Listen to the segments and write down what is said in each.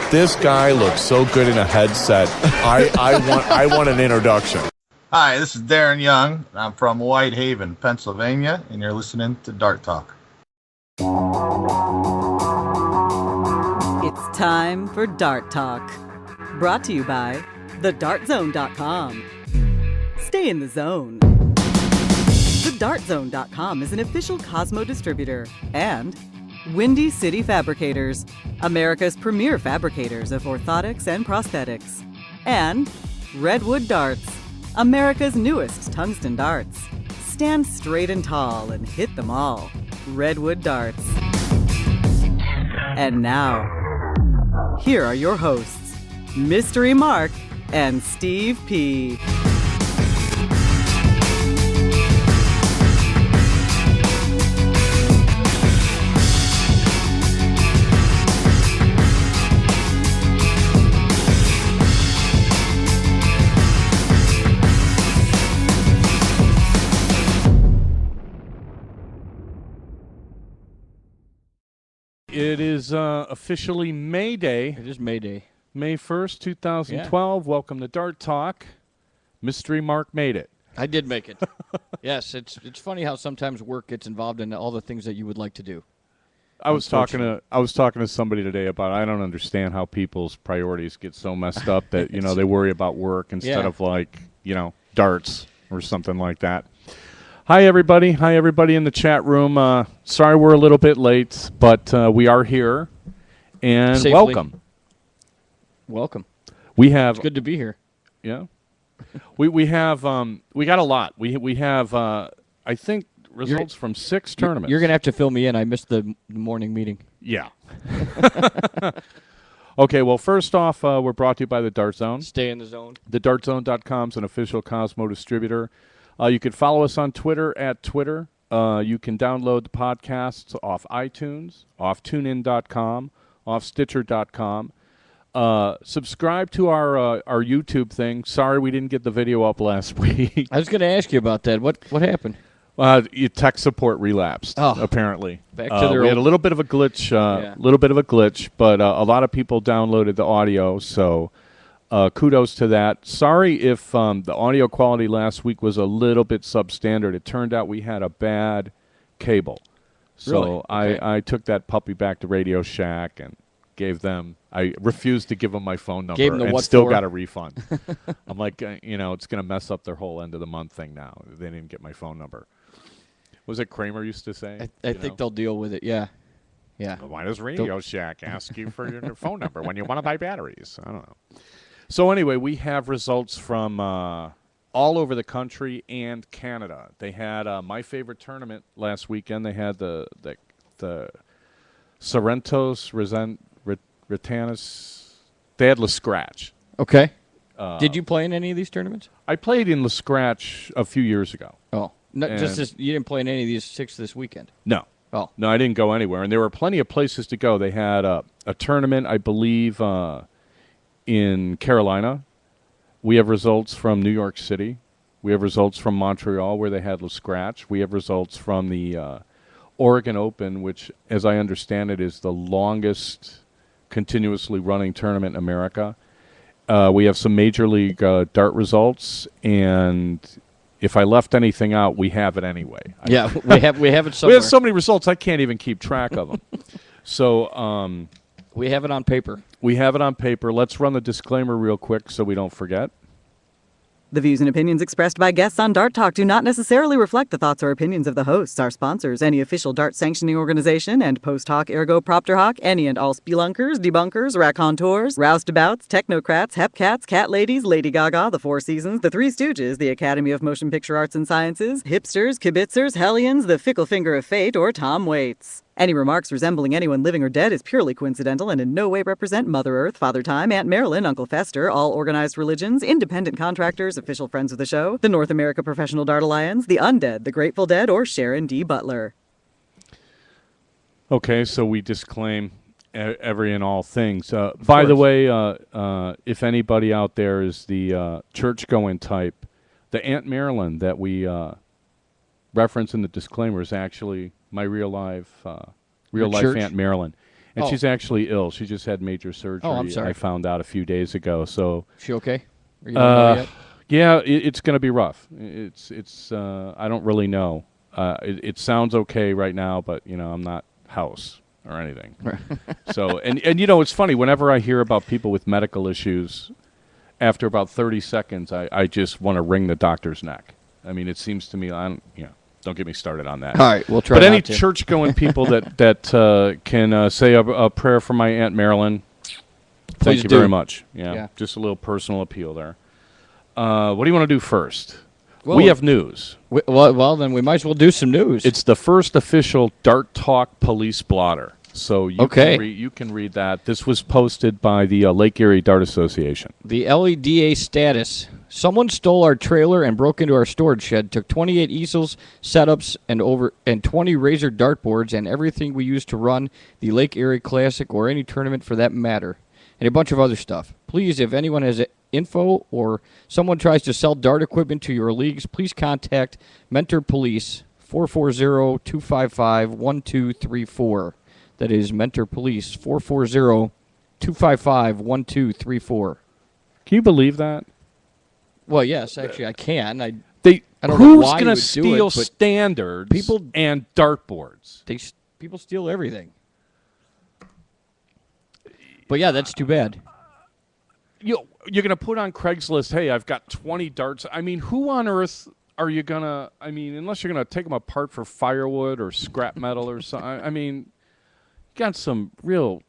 This guy looks so good in a headset. I want an introduction. Hi, this is Darren Young. I'm from Whitehaven, Pennsylvania, and you're listening to Dart Talk. It's time for Dart Talk. Brought to you by thedartzone.com. Stay in the zone. Thedartzone.com is an official Cosmo distributor and Windy City Fabricators, America's premier fabricators of orthotics and prosthetics. And Redwood Darts, America's newest tungsten darts. Stand straight and tall and hit them all. Redwood Darts. And now, here are your hosts, Mystery Mark and Steve P. It is officially May Day. It is May Day. May 1st, 2012. Yeah. Welcome to Dart Talk. Mystery Mark made it. I did make it. Yes, it's funny how sometimes work gets involved in all the things that you would like to do. I was talking to somebody today about I don't understand how people's priorities get so messed up that they worry about work instead of darts or something like that. Hi, everybody. Hi, everybody in the chat room. Sorry we're a little bit late, but we are here. And safely. Welcome. Welcome. It's good to be here. Yeah. we got a lot. We have, I think, results from 6 tournaments. You're going to have to fill me in. I missed the morning meeting. Yeah. Okay, well, first off, we're brought to you by the Dart Zone. Stay in the zone. TheDartZone.com is an official Cosmo distributor. You can follow us on Twitter at Twitter. You can download the podcasts off iTunes, off TuneIn.com, off Stitcher.com. Subscribe to our YouTube thing. Sorry we didn't get the video up last week. I was going to ask you about that. What happened? Tech support relapsed, apparently. Back to their we had a little bit of a glitch, but a lot of people downloaded the audio, so... kudos to that. Sorry if the audio quality last week was a little bit substandard. It turned out we had a bad cable. So really? Okay. I took that puppy back to Radio Shack and gave them – I refused to give them my phone number and still got a refund. I'm like, it's going to mess up their whole end of the month thing now. They didn't get my phone number. Was it Kramer used to say? I think they'll deal with it, yeah. Yeah. Why does Radio Shack ask you for your phone number when you want to buy batteries? I don't know. So anyway, we have results from all over the country and Canada. They had my favorite tournament last weekend. They had the Sorrentos, Retanis. They had Skratch. Okay. Did you play in any of these tournaments? I played in Skratch a few years ago. Oh, you didn't play in any of these 6 this weekend? No. Oh. No, I didn't go anywhere. And there were plenty of places to go. They had a tournament, I believe, in Carolina. We have results from New York City. We have results from Montreal where they had Skratch. We have results from the Oregon Open, which, as I understand it, is the longest continuously running tournament in America. We have some Major League Dart results, and if I left anything out, we have it anyway. Yeah, we have it somewhere. We have so many results, I can't even keep track of them. So... we have it on paper. We have it on paper. Let's run the disclaimer real quick so we don't forget. The views and opinions expressed by guests on Dart Talk do not necessarily reflect the thoughts or opinions of the hosts, our sponsors, any official Dart sanctioning organization, and post hoc ergo propter hoc, any and all spelunkers, debunkers, raconteurs, roustabouts, technocrats, hepcats, cat ladies, Lady Gaga, the Four Seasons, the Three Stooges, the Academy of Motion Picture Arts and Sciences, hipsters, kibitzers, hellions, the fickle finger of fate, or Tom Waits. Any remarks resembling anyone living or dead is purely coincidental and in no way represent Mother Earth, Father Time, Aunt Marilyn, Uncle Fester, all organized religions, independent contractors, official friends of the show, the North America Professional Dart Alliance, the Undead, the Grateful Dead, or Sharon D. Butler. Okay, so we disclaim every and all things. By the way, if anybody out there is the church-going type, the Aunt Marilyn that we reference in the disclaimer is actually my real life Aunt Marilyn. And Oh. she's actually ill. She just had major surgery. I'm sorry. I found out a few days ago. So, She okay? Or you don't know yet? yeah, it's going to be rough. It's. I don't really know. It sounds okay right now, but I'm not house or anything. So, and it's funny. Whenever I hear about people with medical issues, after about 30 seconds, I just want to wring the doctor's neck. I mean, it seems to me, don't get me started on that. All right, we'll try. But any not to. church-going people that can say a prayer for my Aunt Marilyn, Please thank you do. very much. Yeah, Yeah. just a little personal appeal there. What do you want to do first? Well, we have news. Well, then we might as well do some news. It's the first official Dart Talk police blotter. So you can read that. This was posted by the Lake Erie Dart Association. The LEDA status. Someone stole our trailer and broke into our storage shed, took 28 easels, setups, and 20 Razor dartboards, and everything we used to run the Lake Erie Classic or any tournament for that matter, and a bunch of other stuff. Please, if anyone has info or someone tries to sell dart equipment to your leagues, please contact Mentor Police 440-255-1234. That is Mentor Police 440-255-1234. Can you believe that? Well, yes, actually, I can. I don't know Who's why you going to would do steal it, but standards people- and dartboards? people steal everything. But yeah, that's too bad. You're going to put on Craigslist, hey, I've got 20 darts. I mean, who on earth are you going to, unless you're going to take them apart for firewood or scrap metal or something. I mean, got some real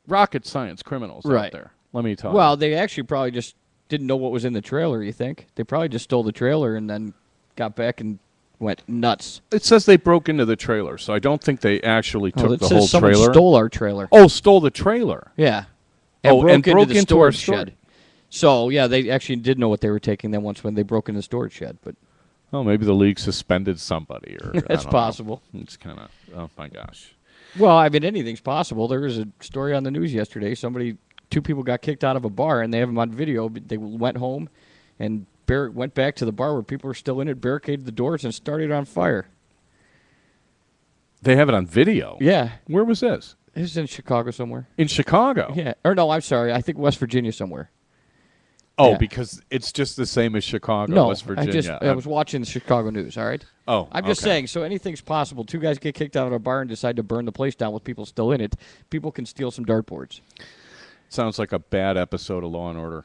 rocket science criminals out there. Let me tell you. Well, they actually probably just didn't know what was in the trailer, you think? They probably just stole the trailer and then got back and went nuts. It says they broke into the trailer, so I don't think they actually took it the says whole someone trailer. Stole our trailer. Oh, stole the trailer. Yeah. And broke into the into our storage shed. storage. So, yeah, they actually did know what they were taking then once when they broke into the storage shed. But Oh, maybe the league suspended somebody. Or I That's don't know. possible. It's kind of, oh, my gosh. Well, anything's possible. There was a story on the news yesterday. Two people got kicked out of a bar, and they have them on video. But they went home and went back to the bar where people were still in it, barricaded the doors, and started on fire. They have it on video? Yeah. Where was this? This is in Chicago somewhere. In Chicago? Yeah. Or no, I'm sorry. I think West Virginia somewhere. Oh, Yeah. because it's just the same as Chicago, No, West Virginia. I was watching the Chicago news, all right? Oh, I'm just okay. saying, so anything's possible. Two guys get kicked out of a bar and decide to burn the place down with people still in it. People can steal some dartboards. Sounds like a bad episode of Law and Order.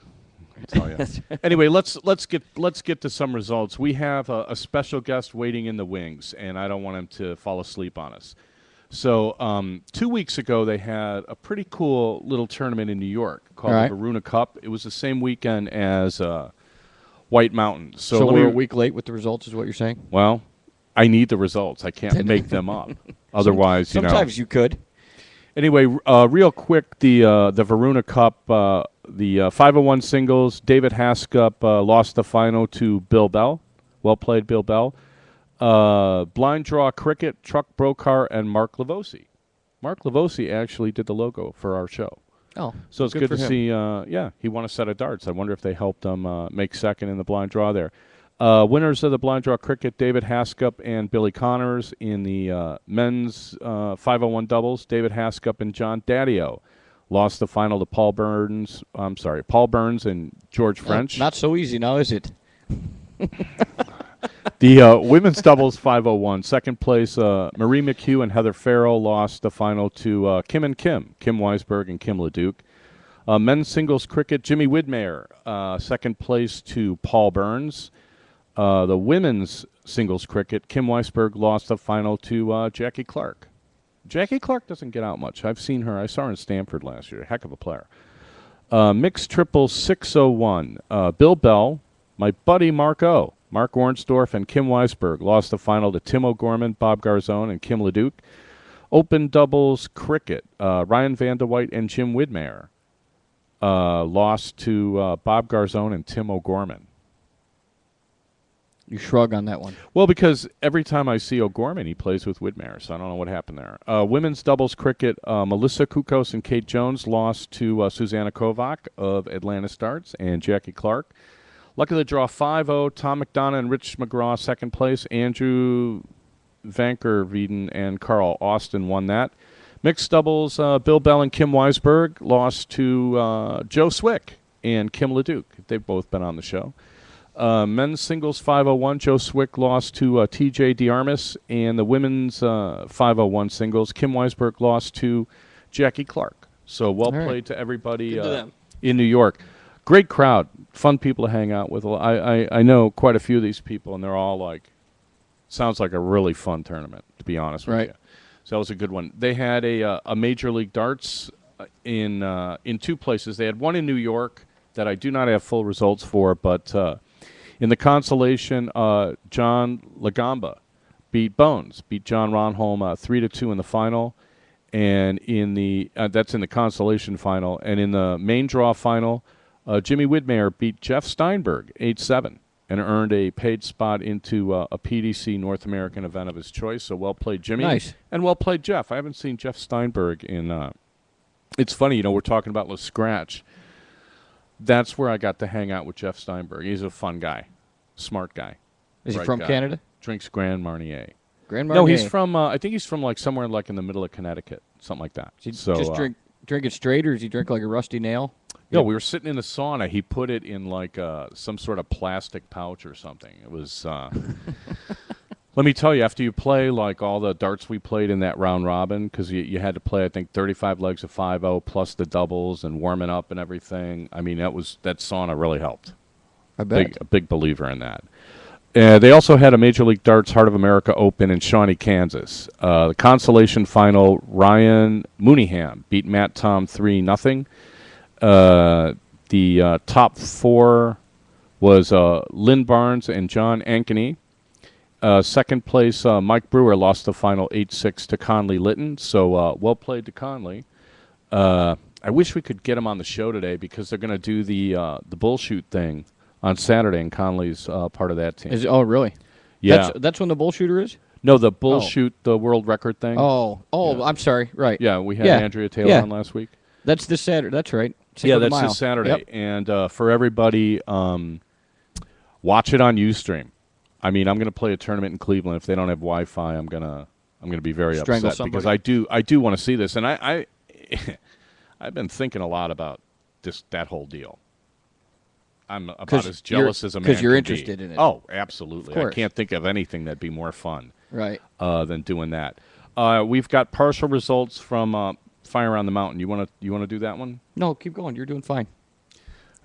I'll tell you. Anyway, let's get to some results. We have a special guest waiting in the wings, and I don't want him to fall asleep on us. So 2 weeks ago, they had a pretty cool little tournament in New York called the Varuna Cup. It was the same weekend as White Mountain. So we're a week late with the results, is what you're saying? Well, I need the results. I can't make them up. Otherwise, Sometimes you could. Anyway, real quick, the Varuna Cup, the 501 singles, David Haskup lost the final to Bill Bell. Well played, Bill Bell. Blind draw cricket, Truck Brokar, and Mark Lavosi. Mark Lavosi actually did the logo for our show. Oh, So it's good for to him. see, he won a set of darts. I wonder if they helped him make second in the blind draw there. Winners of the blind draw cricket, David Haskup and Billy Connors. In the men's 501 doubles, David Haskup and John Daddio lost the final to Paul Burns and George French. Not so easy now, is it? The women's doubles 501, second place, Marie McHugh and Heather Farrell lost the final to Kim and Kim Weisberg and Kim LeDuc. Men's singles cricket, Jimmy Widmeyer, second place to Paul Burns. The women's singles cricket, Kim Weisberg lost the final to Jackie Clark. Jackie Clark doesn't get out much. I've seen her. I saw her in Stanford last year. Heck of a player. Mixed triple 601, Bill Bell, my buddy Mark Ornsdorf and Kim Weisberg lost the final to Tim O'Gorman, Bob Garzone, and Kim LeDuc. Open doubles cricket, Ryan Vandewijk and Jim Widmeyer lost to Bob Garzone and Tim O'Gorman. You shrug on that one. Well, because every time I see O'Gorman, he plays with Widmeyer, so I don't know what happened there. Women's doubles cricket, Melissa Kukos and Kate Jones lost to Susanna Kovac of Atlantis Darts and Jackie Clark. Luck of the draw 5-0, Tom McDonough and Rich McGraw second place, Andrew Vankerveden and Carl Austin won that. Mixed doubles, Bill Bell and Kim Weisberg lost to Joe Swick and Kim Leduc. They've both been on the show. Men's singles 501, Joe Swick lost to T.J. DiArmas, and the women's 501 singles, Kim Weisberg lost to Jackie Clark. So well played to everybody in New York. Great crowd, fun people to hang out with. I know quite a few of these people, and they're all like, sounds like a really fun tournament, to be honest with you. So that was a good one. They had a Major League Darts in 2 places. They had one in New York that I do not have full results for, but in the consolation, John Lagamba beat John Ronholm 3-2 in the final, and in the that's in the consolation final. And in the main draw final, Jimmy Widmeyer beat Jeff Steinberg 8-7 and earned a paid spot into a PDC North American event of his choice. So well played, Jimmy. Nice. And well played, Jeff. I haven't seen Jeff Steinberg in. It's funny, we're talking about Skratch. That's where I got to hang out with Jeff Steinberg. He's a fun guy, smart guy. Is he from Canada? Drinks Grand Marnier. Grand Marnier. No, he's from. I think he's from somewhere in the middle of Connecticut, something like that. Does he just drink it straight, or does he drink like a rusty nail? No, we were sitting in the sauna. He put it in some sort of plastic pouch or something. It was. Let me tell you, after you play all the darts we played in that round robin, because you had to play, I think, 35 legs of 5-0 plus the doubles and warming up and everything. I mean, that sauna really helped. I bet. A big believer in that. They also had a Major League Darts Heart of America Open in Shawnee, Kansas. The consolation final, Ryan Mooneyham beat Matt Tom 3-0. The top 4 was Lynn Barnes and John Ankeny. Second place, Mike Brewer lost the final 8-6 to Conley Litton. So well played to Conley. I wish we could get him on the show today because they're going to do the bull shoot thing on Saturday, and Conley's part of that team. Oh, really? Yeah. That's when the bull shooter is? No, the bull shoot, the world record thing. Oh, yeah. I'm sorry. Right. Yeah, we had Andrea Taylor on last week. That's this Saturday. That's right. That's this Saturday. Yep. And for everybody, watch it on Ustream. I mean, I'm going to play a tournament in Cleveland. If they don't have Wi-Fi, I'm gonna be very upset because I do want to see this, and I I've been thinking a lot about that whole deal. I'm about as jealous as a man because you're can interested be. in it. Oh, absolutely! I can't think of anything that'd be more fun, than doing that. We've got partial results from Fire on the Mountain. You want to do that one? No, keep going. You're doing fine.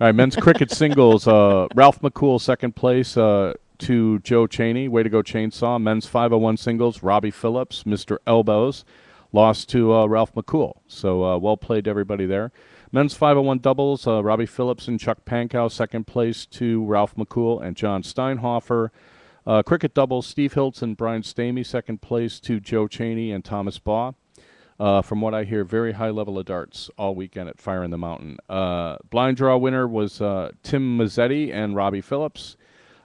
All right, men's cricket singles. Ralph McCool second place to Joe Cheney. Way to go, Chainsaw. Men's 501 singles. Robbie Phillips, Mr. Elbows, lost to Ralph McCool. So well played to everybody there. Men's 501 doubles, Robbie Phillips and Chuck Pankow, second place to Ralph McCool and John Steinhofer. Cricket doubles, Steve Hiltz and Brian Stamey, second place to Joe Cheney and Thomas Baugh. From what I hear, very high level of darts all weekend at Fire in the Mountain. Blind draw winner was Tim Mazzetti and Robbie Phillips.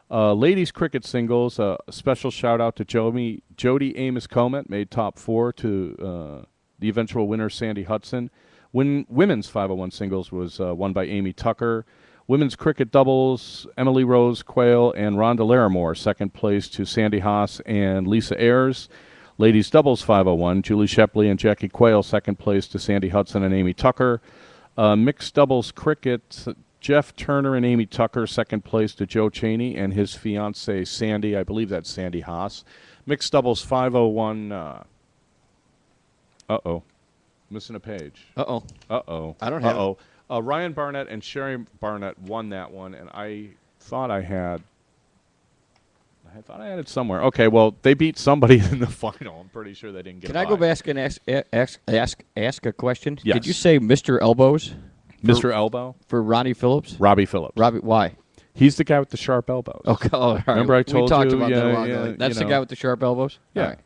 Ladies cricket singles, a special shout out to Jody Amos Comet, made top 4 to the eventual winner Sandy Hudson. Women's 501 singles was won by Amy Tucker. Women's cricket doubles, Emily Rose Quayle and Rhonda Larimore, second place to Sandy Haas and Lisa Ayers. Ladies doubles 501, Julie Shepley and Jackie Quayle, second place to Sandy Hudson and Amy Tucker. Mixed doubles cricket, Jeff Turner and Amy Tucker, second place to Joe Cheney and his fiancee Sandy. I believe that's Sandy Haas. Mixed doubles 501. Missing a page. Uh-oh. I don't have it. Ryan Barnett and Sherry Barnett won that one, and I thought I had it somewhere. Okay, well, they beat somebody in the final. I'm pretty sure they didn't get. Can I go back and ask a question? Yes. Did you say Mr. Elbows? Mr. Elbow? For Ronnie Phillips? Robbie Phillips. Why? He's the guy with the sharp elbows. Okay. All right. Remember I told you? We talked about that a while ago. Yeah, That's the guy with the sharp elbows? Yeah. All right.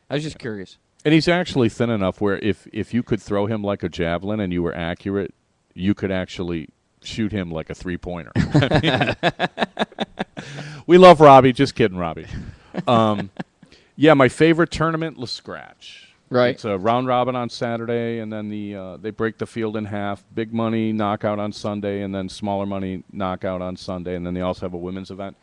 I was just curious. And he's actually thin enough where if you could throw him like a javelin and you were accurate, you could actually shoot him like a three-pointer. We love Robbie. Just kidding, Robbie. Yeah, my favorite tournament, Skratch. Right. It's a round robin on Saturday, and then they break the field in half. Big money knockout on Sunday, and then smaller money knockout on Sunday, and then they also have a women's event.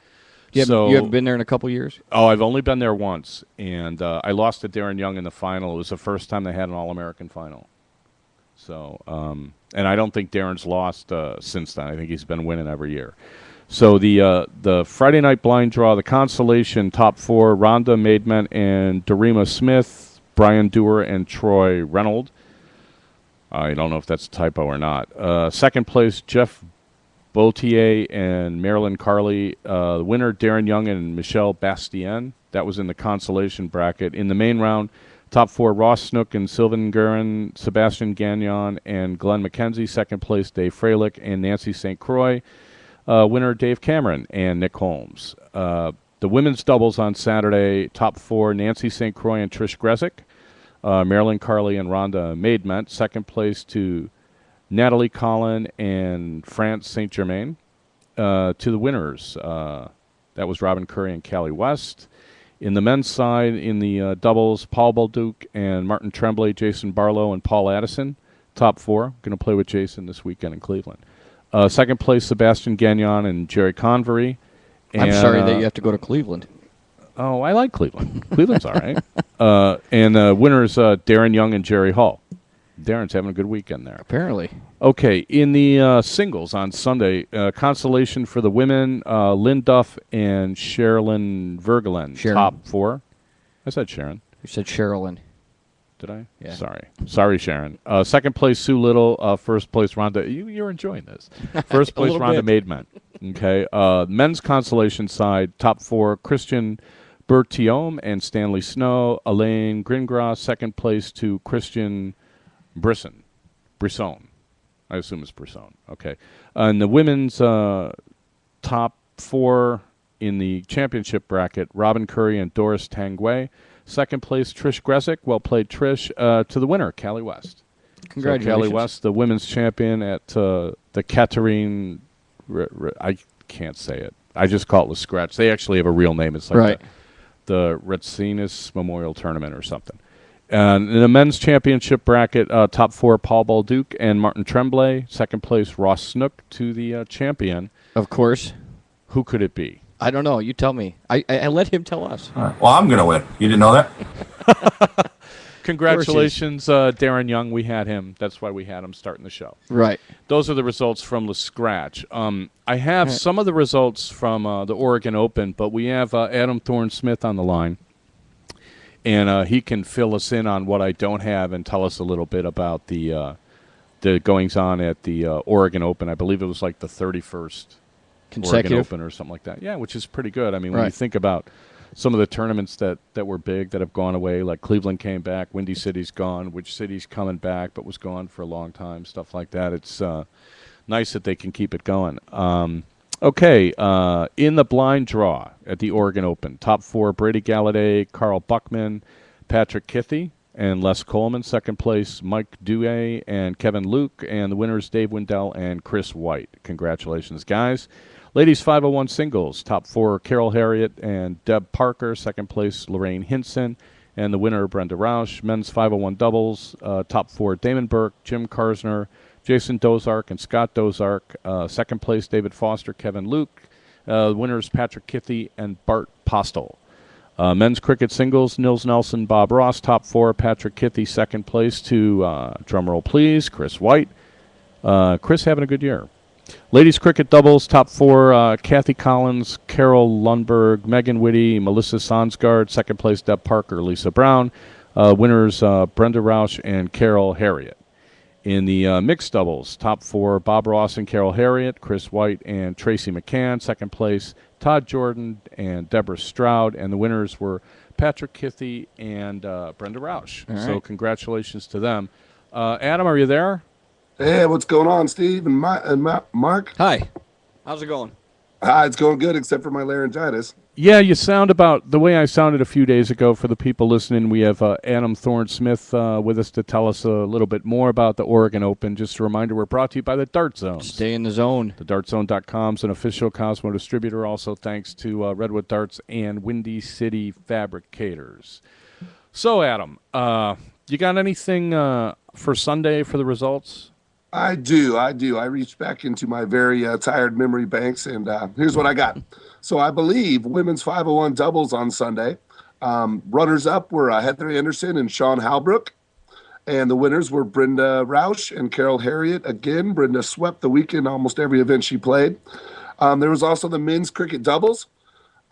You haven't been there in a couple years? Oh, I've only been there once, and I lost to Darren Young in the final. It was the first time they had an All-American final. So, and I don't think Darren's lost since then. I think he's been winning every year. So the Friday night blind draw, the consolation top 4: Rhonda Maidment and Dorema Smith, Brian Dewar and Troy Reynolds. I don't know if that's a typo or not. Second place, Jeff Bautier and Marilyn Carley. The winner, Darren Young and Michelle Bastien. That was in the consolation bracket. In the main round, top 4, Ross Snook and Sylvan Guerin, Sebastian Gagnon and Glenn McKenzie. Second place, Dave Freilich and Nancy St. Croix. Winner, Dave Cameron and Nick Holmes. The women's doubles on Saturday, top 4, Nancy St. Croix and Trish Gresick. Marilyn Carley and Rhonda Maidment. Second place to Natalie Collin and France St. Germain. To the winners, that was Robin Curry and Callie West. In the men's side, in the doubles, Paul Balduke and Martin Tremblay, Jason Barlow and Paul Addison. Top 4. Going to play with Jason this weekend in Cleveland. Second place, Sebastian Gagnon and Jerry Convery. I'm sorry that you have to go to Cleveland. Oh, I like Cleveland. Cleveland's all right. And winners, Darren Young and Jerry Hall. Darren's having a good weekend there. Apparently. Okay, in the singles on Sunday, consolation for the women, Lynn Duff and Sherilyn Vergelen. Sharon. Top 4. I said Sharon. You said Sherilyn. Did I? Yeah. Sorry, Sharon. Second place, Sue Little. First place, Rhonda. You're enjoying this. First place, Rhonda Maidment. Okay. Men's consolation side, top 4, Christian Bertiome and Stanley Snow. Elaine Gringras. Second place to Christian Brisson. I assume it's Brisson. Okay. And the women's top 4 in the championship bracket, Robin Curry and Doris Tanguay. Second place, Trish Gresick. Well played, Trish. To the winner, Callie West. Congratulations. So Callie West, the women's champion at the Katerine. I can't say it. I just call it the Skratch. They actually have a real name. It's like the Retsinus Memorial Tournament or something. And in the men's championship bracket, top 4, Paul Balduke and Martin Tremblay. Second place, Ross Snook to the champion. Of course. Who could it be? I don't know. You tell me. I let him tell us. All right. Well, I'm going to win. You didn't know that? Congratulations, Darren Young. We had him. That's why we had him starting the show. Right. Those are the results from the Skratch. I have some of the results from the Oregon Open, but we have Adam Thorn Smith on the line. And he can fill us in on what I don't have and tell us a little bit about the goings-on at the Oregon Open. I believe it was like the 31st consecutive Oregon Open or something like that. Yeah, which is pretty good. I mean, when you think about some of the tournaments that were big that have gone away, like Cleveland came back, Windy City's gone, which City's coming back but was gone for a long time, stuff like that. It's nice that they can keep it going. Okay, in the blind draw at the Oregon Open, top 4, Brady Galladay, Carl Buckman, Patrick Kithy, and Les Coleman. Second place, Mike Dewey and Kevin Luke, and the winners, Dave Wendell and Chris White. Congratulations, guys. Ladies 501 singles, top 4, Carol Harriet and Deb Parker. Second place, Lorraine Hinson, and the winner, Brenda Rausch. Men's 501 doubles, top 4, Damon Burke, Jim Karsner, Jason Dozark and Scott Dozark. Second place, David Foster, Kevin Luke. Winners, Patrick Kithy and Bart Postel. Men's cricket singles, Nils Nelson, Bob Ross. Top 4, Patrick Kithy. Second place to, drumroll please, Chris White. Chris having a good year. Ladies cricket doubles, top 4, Kathy Collins, Carol Lundberg, Megan Whitty, Melissa Sonsgaard. Second place, Deb Parker, Lisa Brown. Winners, Brenda Rausch and Carol Harriet. In the mixed doubles, top 4, Bob Ross and Carol Harriet, Chris White and Tracy McCann. Second place, Todd Jordan and Deborah Stroud. And the winners were Patrick Kithy and Brenda Rausch. All right. So congratulations to them. Adam, are you there? Hey, what's going on, Steve and Mark? Hi. How's it going? Hi, it's going good except for my laryngitis. Yeah, you sound about the way I sounded a few days ago. For the people listening, we have Adam Thorn Smith with us to tell us a little bit more about the Oregon Open. Just a reminder, we're brought to you by the Dart Zone. Stay in the zone. TheDartZone.com is an official Cosmo distributor. Also, thanks to Redwood Darts and Windy City Fabricators. So, Adam, you got anything for Sunday for the results? I do. I reached back into my very tired memory banks, and here's what I got. So I believe women's 501 doubles on Sunday. Runners up were Heather Anderson and Sean Halbrook. And the winners were Brenda Roush and Carol Harriet. Again, Brenda swept the weekend almost every event she played. There was also the men's cricket doubles.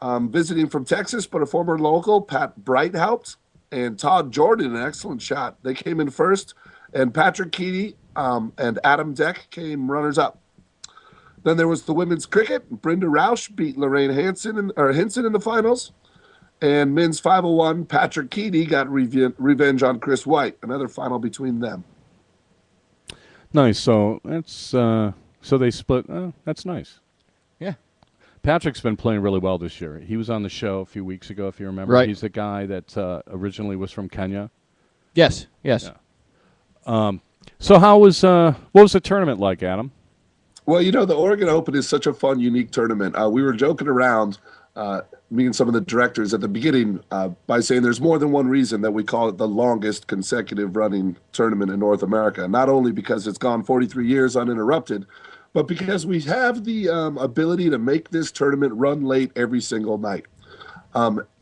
Visiting from Texas, but a former local, Pat Breithout, and Todd Jordan, an excellent shot. They came in first, and Patrick Keaty and Adam Deck came runners-up. Then there was the women's cricket. Brenda Roush beat Lorraine Henson in the finals. And men's 501, Patrick Keaty got revenge on Chris White, another final between them. Nice. So that's so they split. That's nice. Yeah. Patrick's been playing really well this year. He was on the show a few weeks ago, if you remember. Right. He's the guy that originally was from Kenya. Yes. Yeah. So how was what was the tournament like, Adam? Well, the Oregon Open is such a fun, unique tournament. We were joking around, me and some of the directors at the beginning, by saying there's more than one reason that we call it the longest consecutive running tournament in North America. Not only because it's gone 43 years uninterrupted, but because we have the ability to make this tournament run late every single night.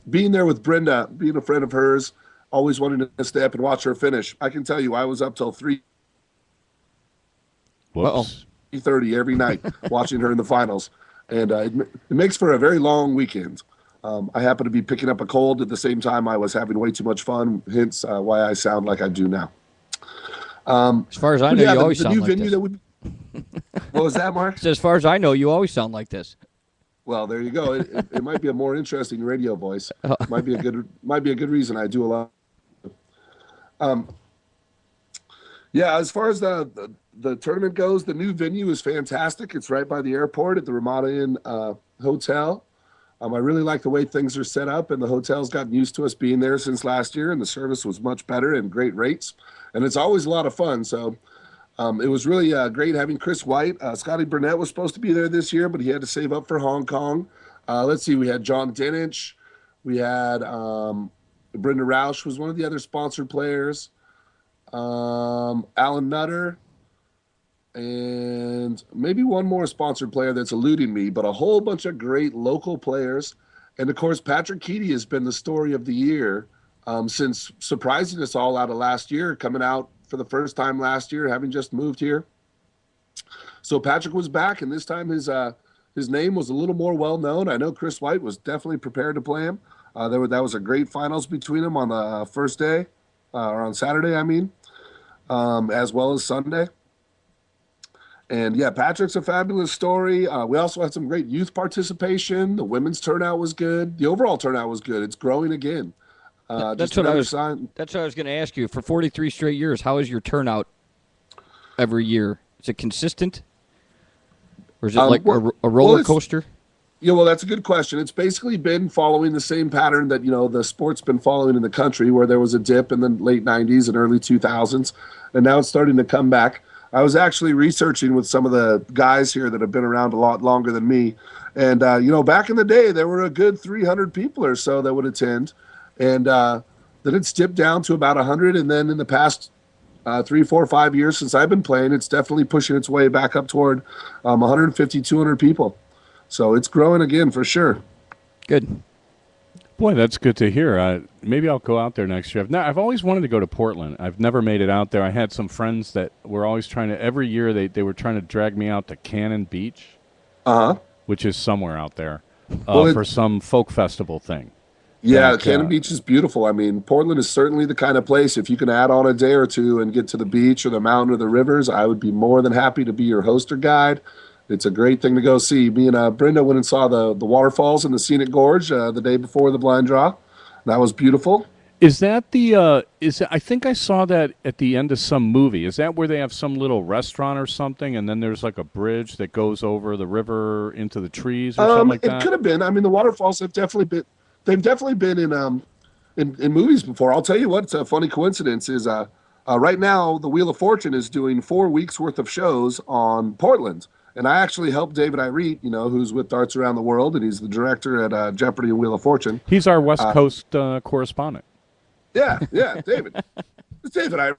Being there with Brenda, being a friend of hers, always wanting to stay up and watch her finish. I can tell you, I was up till 3:30 every night watching her in the finals. And it makes for a very long weekend. I happen to be picking up a cold at the same time I was having way too much fun, hence why I sound like I do now. As far as I know, you always sound like this. What was that, Mark? So as far as I know, you always sound like this. Well, there you go. It might be a more interesting radio voice. Might be a good reason I do a lot. Yeah, as far as the tournament goes, the new venue is fantastic. It's right by the airport at the Ramada Inn Hotel. I really like the way things are set up, and the hotel's gotten used to us being there since last year, and the service was much better and great rates. And it's always a lot of fun. So it was really great having Chris White. Scotty Burnett was supposed to be there this year, but he had to save up for Hong Kong. Let's see, we had John Dinich. We had Brenda Roush was one of the other sponsored players. Alan Nutter. And maybe one more sponsored player that's eluding me, but a whole bunch of great local players. And, of course, Patrick Keaty has been the story of the year since surprising us all out of last year, coming out for the first time last year, having just moved here. So Patrick was back, and this time his name was a little more well-known. I know Chris White was definitely prepared to play him. That was a great finals between them on the first day, or on Saturday, I mean, as well as Sunday. And, yeah, Patrick's a fabulous story. We also had some great youth participation. The women's turnout was good. The overall turnout was good. It's growing again. That's what I was going to ask you. For 43 straight years, how is your turnout every year? Is it consistent? Or is it like a roller coaster? Yeah, well, that's a good question. It's basically been following the same pattern that, the sport's been following in the country, where there was a dip in the late 90s and early 2000s, and now it's starting to come back. I was actually researching with some of the guys here that have been around a lot longer than me. And, back in the day, there were a good 300 people or so that would attend. And then it's dipped down to about 100. And then in the past 3, 4, 5 years since I've been playing, it's definitely pushing its way back up toward 150, 200 people. So it's growing again for sure. Good. Boy, that's good to hear. Maybe I'll go out there next year. I've always wanted to go to Portland. I've never made it out there. I had some friends that were always trying to, every year they were trying to drag me out to Cannon Beach, which is somewhere out there, for some folk festival thing. Yeah, Cannon Beach is beautiful. I mean, Portland is certainly the kind of place, if you can add on a day or two and get to the beach or the mountain or the rivers, I would be more than happy to be your host or guide. It's a great thing to go see. Me and Brenda went and saw the waterfalls in the Scenic Gorge the day before the blind draw. That was beautiful. Is that I think I saw that at the end of some movie. Is that where they have some little restaurant or something, and then there's like a bridge that goes over the river into the trees or something like that? It could have been. I mean, the waterfalls have definitely been in movies before. I'll tell you what, it's a funny coincidence is right now the Wheel of Fortune is doing 4 weeks worth of shows on Portland. And I actually helped David Irete, who's with Darts Around the World, and he's the director at Jeopardy and Wheel of Fortune. He's our West Coast correspondent. Yeah, David. It's David Irete.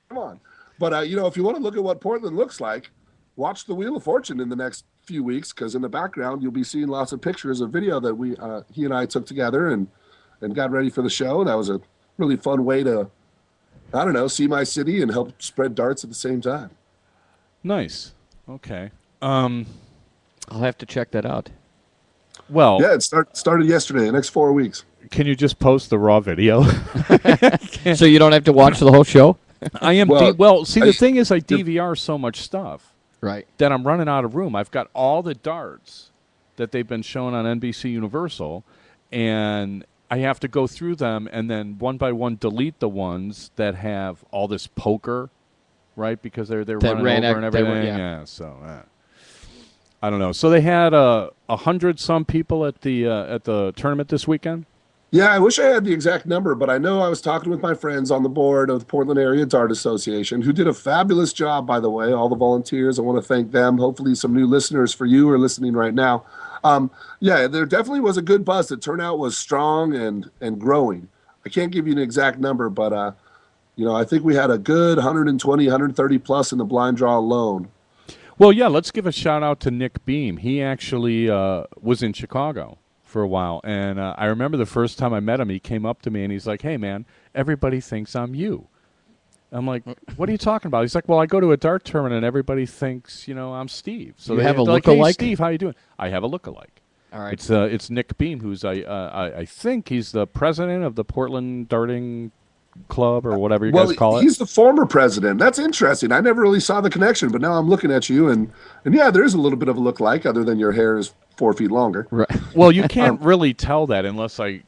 Come on. But if you want to look at what Portland looks like, watch the Wheel of Fortune in the next few weeks, because in the background you'll be seeing lots of pictures of video that he and I took together and got ready for the show. That was a really fun way to, I don't know, see my city and help spread darts at the same time. Nice. Okay. I'll have to check that out. Well, yeah, it started yesterday. The next 4 weeks. Can you just post the raw video? So you don't have to watch the whole show? I am. The thing is, I DVR so much stuff, right, that I'm running out of room. I've got all the darts that they've been showing on NBC Universal, and I have to go through them and then one by one delete the ones that have all this poker, right? Because they're running over and everything. Yeah. So I don't know. So they had 100 some people at the tournament this weekend. Yeah, I wish I had the exact number, but I know I was talking with my friends on the board of the Portland Area Dart Association, who did a fabulous job, by the way, all the volunteers. I want to thank them. Hopefully some new listeners for you are listening right now. Yeah, there definitely was a good buzz. The turnout was strong and growing. I can't give you an exact number, but I think we had a good 120, 130 plus in the blind draw alone. Well, yeah, let's give a shout out to Nick Beam. He actually was in Chicago for a while, and I remember the first time I met him, he came up to me and he's like, "Hey, man, everybody thinks I'm you." I'm like, "What are you talking about?" He's like, "Well, I go to a dart tournament and everybody thinks, I'm Steve." So you they have a like, look-alike? "Hey, Steve, how you doing?" I have a look-alike. All right. It's Nick Beam, who's I think he's the president of the Portland Darting Club or whatever you guys call it. He's the former president. That's interesting. I never really saw the connection, but now I'm looking at you, and yeah, there is a little bit of a look-alike, other than your hair is 4 feet longer. Right. Well, you can't really tell that unless I,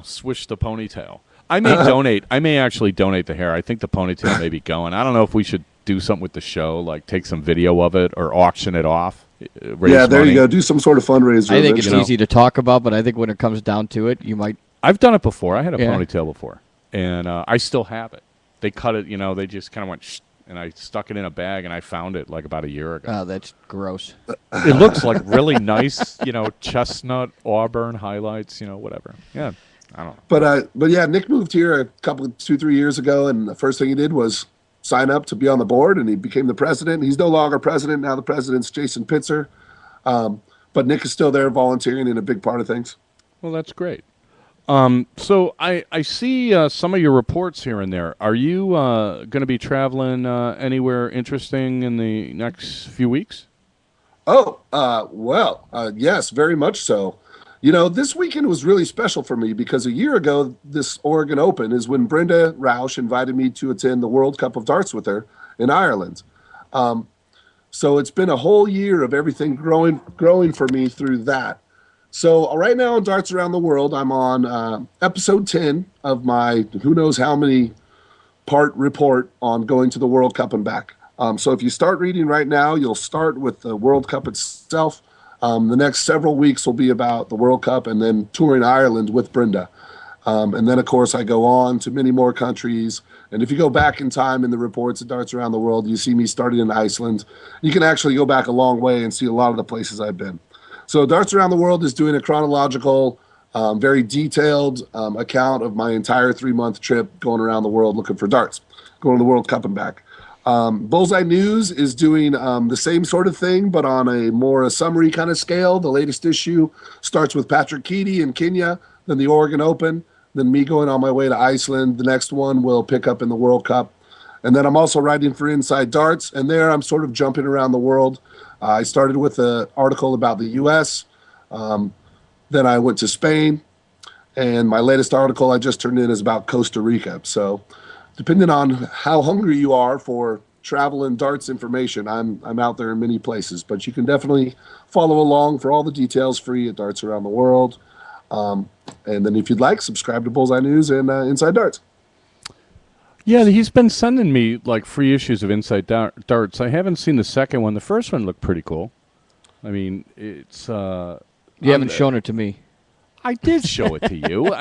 swish the ponytail. I may donate. I may actually donate the hair. I think the ponytail may be going. I don't know if we should do something with the show, like take some video of it or auction it off. Yeah, there you go. Do some sort of fundraiser. I think it's easy to talk about, but I think when it comes down to it, you might. I've done it before. I had a ponytail before, and I still have it. They cut it. They just kind of went, shh, and I stuck it in a bag, and I found it like about a year ago. Oh, that's gross. It looks like really nice, chestnut, auburn highlights, whatever. Yeah, I don't know. But yeah, Nick moved here a couple, 2-3 years ago, and the first thing he did was sign up to be on the board, and he became the president. He's no longer president. Now the president's Jason Pitzer. But Nick is still there volunteering and a big part of things. Well, that's great. So I see some of your reports here and there. Are you going to be traveling anywhere interesting in the next few weeks? Oh, yes, very much so. This weekend was really special for me because a year ago, this Oregon Open is when Brenda Rausch invited me to attend the World Cup of Darts with her in Ireland. So it's been a whole year of everything growing for me through that. So right now on Darts Around the World, I'm on episode 10 of my who knows how many part report on going to the World Cup and back. So if you start reading right now, you'll start with the World Cup itself. The next several weeks will be about the World Cup and then touring Ireland with Brenda. And then, of course, I go on to many more countries. And if you go back in time in the reports of Darts Around the World, you see me starting in Iceland. You can actually go back a long way and see a lot of the places I've been. So Darts Around the World is doing a chronological, very detailed account of my entire 3-month trip going around the world looking for darts, going to the World Cup and back. Bullseye News is doing the same sort of thing, but on a summary kind of scale. The latest issue starts with Patrick Keaty in Kenya, then the Oregon Open, then me going on my way to Iceland. The next one will pick up in the World Cup. And then I'm also writing for Inside Darts, and there I'm sort of jumping around the world. I started with an article about the U.S., then I went to Spain, and my latest article I just turned in is about Costa Rica. So depending on how hungry you are for travel and darts information, I'm out there in many places. But you can definitely follow along for all the details free at Darts Around the World. And then if you'd like, subscribe to Bullseye News and Inside Darts. Yeah, he's been sending me like free issues of Inside Darts. I haven't seen the second one. The first one looked pretty cool. I mean, it's... you haven't shown it to me. I did show it to you.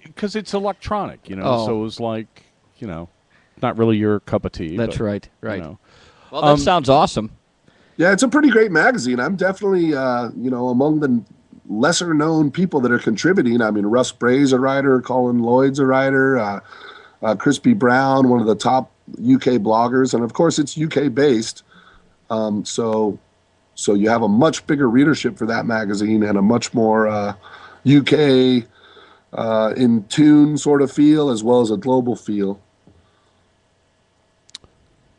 Because it's electronic, so it was like, not really your cup of tea. That's but, right. Well, that sounds awesome. Yeah, it's a pretty great magazine. I'm definitely, among the lesser-known people that are contributing. I mean, Russ Bray's a writer, Colin Lloyd's a writer, Crispy Brown, one of the top, UK bloggers, and of course it's UK based. So you have a much bigger readership for that magazine and a much more UK in tune sort of feel, as well as a global feel.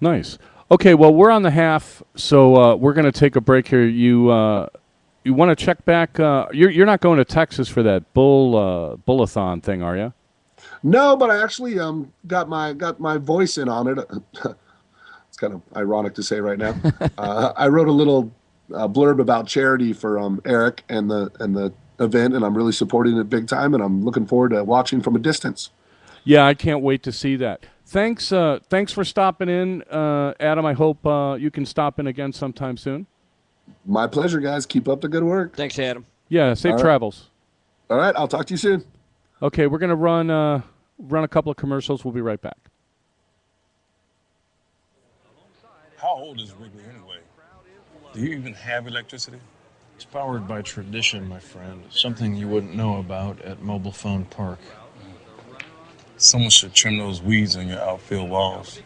Nice. Okay, well, we're on the half, so we're going to take a break here. You want to check back? You're not going to Texas for that bullathon thing, are you? No, but I actually got my voice in on it. It's kind of ironic to say right now. I wrote a little blurb about charity for Eric and the event, and I'm really supporting it big time, and I'm looking forward to watching from a distance. Yeah, I can't wait to see that. Thanks for stopping in, Adam. I hope you can stop in again sometime soon. My pleasure, guys. Keep up the good work. Thanks, Adam. Yeah, safe travels. All right, I'll talk to you soon. Okay, we're gonna run a couple of commercials. We'll be right back. How old is Wrigley anyway? Do you even have electricity? It's powered by tradition, my friend. Something you wouldn't know about at Mobile Phone Park. Someone should trim those weeds on your outfield walls.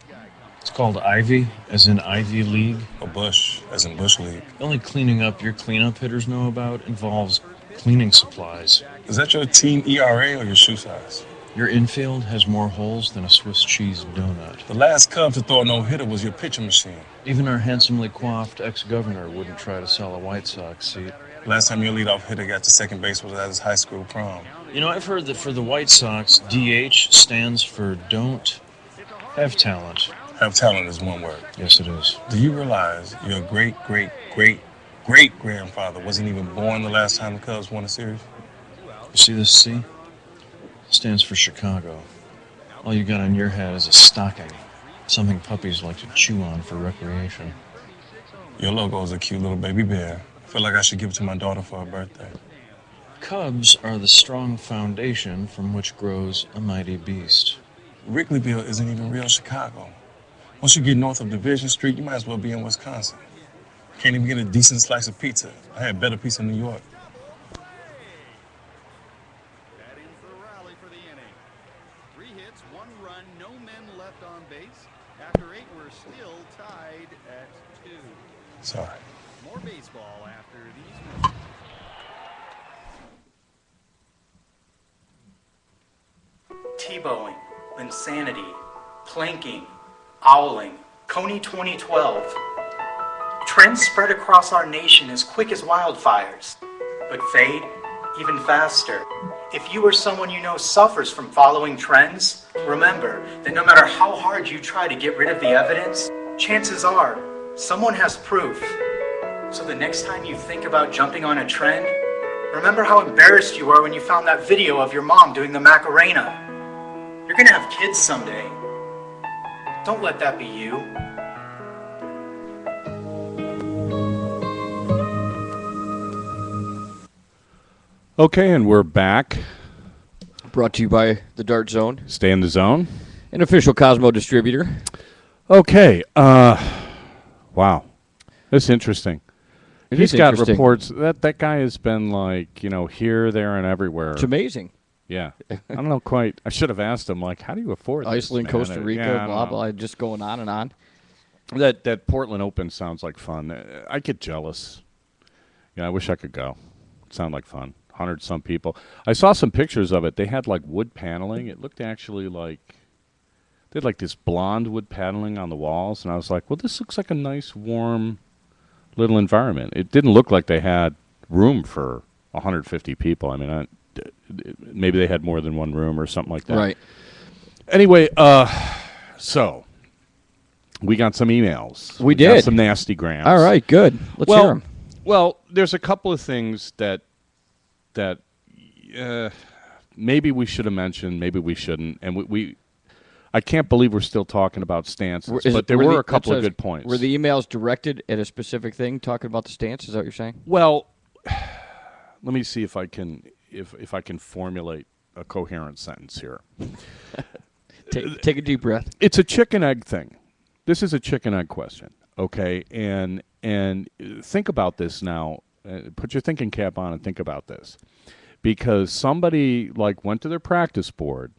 It's called Ivy, as in Ivy League. Or bush, as in Bush League. The only cleaning up your cleanup hitters know about involves cleaning supplies. Is that your team ERA or your shoe size? Your infield has more holes than a Swiss cheese donut. The last Cub to throw a no-hitter was your pitching machine. Even our handsomely coiffed ex-governor wouldn't try to sell a White Sox seat. Last time your leadoff hitter got to second base was at his high school prom. You know, I've heard that for the White Sox, DH stands for don't have talent. Have talent is one word. Yes, it is. Do you realize your great-grandfather wasn't even born the last time the Cubs won a series? You see this C? Stands for Chicago. All you got on your head is a stocking. Something puppies like to chew on for recreation. Your logo is a cute little baby bear. I feel like I should give it to my daughter for her birthday. Cubs are the strong foundation from which grows a mighty beast. Wrigleyville isn't even real Chicago. Once you get north of Division Street, you might as well be in Wisconsin. Can't even get a decent slice of pizza. I had better pizza in New York. That ends the rally for the inning. 3 hits, 1 run, no men left on base. After 8, we're still tied at 2. Sorry. More baseball after these. T-bowing, insanity, planking, owling, Coney 2012. Trends spread across our nation as quick as wildfires, but fade even faster. If you or someone you know suffers from following trends, remember that no matter how hard you try to get rid of the evidence, chances are someone has proof. So the next time you think about jumping on a trend, remember how embarrassed you were when you found that video of your mom doing the Macarena. You're gonna have kids someday. Don't let that be you. Okay, and we're back. Brought to you by the Dart Zone, Stay in the zone. an official Cosmo distributor. Okay. Wow. That's interesting. He's got interesting. reports that guy has been like, here, there, and everywhere. It's amazing. Yeah. I don't know quite. I should have asked him, like, how do you afford this, Iceland, man? Costa Rica, Yeah, I don't blah, know. blah, just going on and on. That Portland Open sounds like fun. I get jealous. I wish I could go. It sounded like fun. 100-some people. I saw some pictures of it. They had like wood paneling. It looked actually like they had like this blonde wood paneling on the walls, and I was like, well, this looks like a nice, warm little environment. It didn't look like they had room for 150 people. I mean, maybe they had more than one room or something like that. Right. Anyway, so we got some emails. We got did. some nasty grams. All right, good. Let's hear them. Well, there's a couple of things that maybe we should have mentioned, maybe we shouldn't, and I can't believe we're still talking about stances, but there were a couple of good points. Were the emails directed at a specific thing, talking about the stance? Is that what you're saying? Well, let me see if I can formulate a coherent sentence here. Take a deep breath. It's a chicken egg thing. This is a chicken egg question, okay? And think about this now. Put your thinking cap on and think about this, because somebody went to their practice board,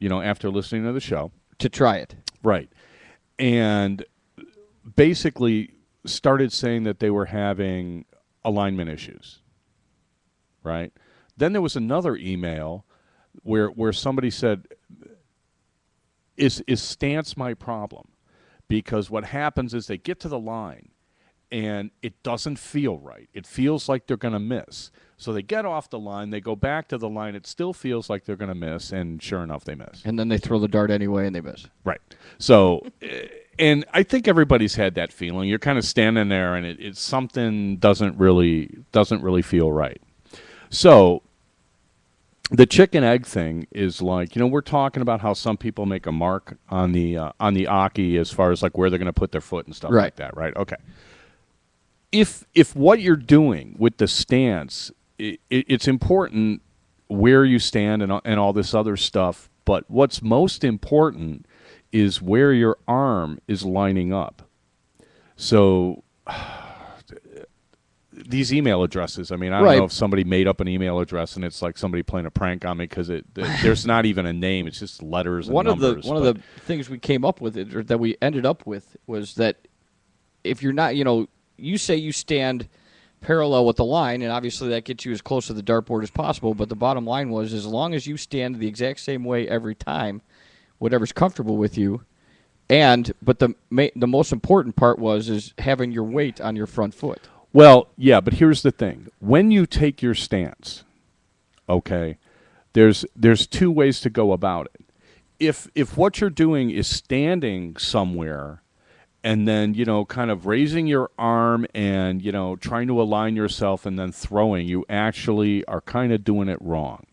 after listening to the show To try it. right, and basically started saying that they were having alignment issues, right? Then there was another email where somebody said, is stance my problem? Because what happens is they get to the line and it doesn't feel right. It feels like they're going to miss. So they get off the line, they go back to the line, it still feels like they're going to miss, and sure enough, they miss. And then they throw the dart anyway, and they miss. Right. So, and I think everybody's had that feeling. You're kind of standing there, and it's something doesn't really feel right. So the chicken egg thing is like, we're talking about how some people make a mark on the Aki as far as like where they're going to put their foot and stuff like that, right? Okay. If what you're doing with the stance, it's important where you stand and all this other stuff, but what's most important is where your arm is lining up. So these email addresses, I mean, I don't know if somebody made up an email address and it's like somebody playing a prank on me because there's not even a name. It's just letters and numbers. One of the things we came up with, or that we ended up with, was that if you're not, you say you stand parallel with the line, and obviously that gets you as close to the dartboard as possible, but the bottom line was, as long as you stand the exact same way every time, whatever's comfortable with you, but the most important part is having your weight on your front foot. Well, yeah, but here's the thing. When you take your stance, okay, there's two ways to go about it. If what you're doing is standing somewhere and then, kind of raising your arm and, trying to align yourself and then throwing, you actually are kind of doing it wrong.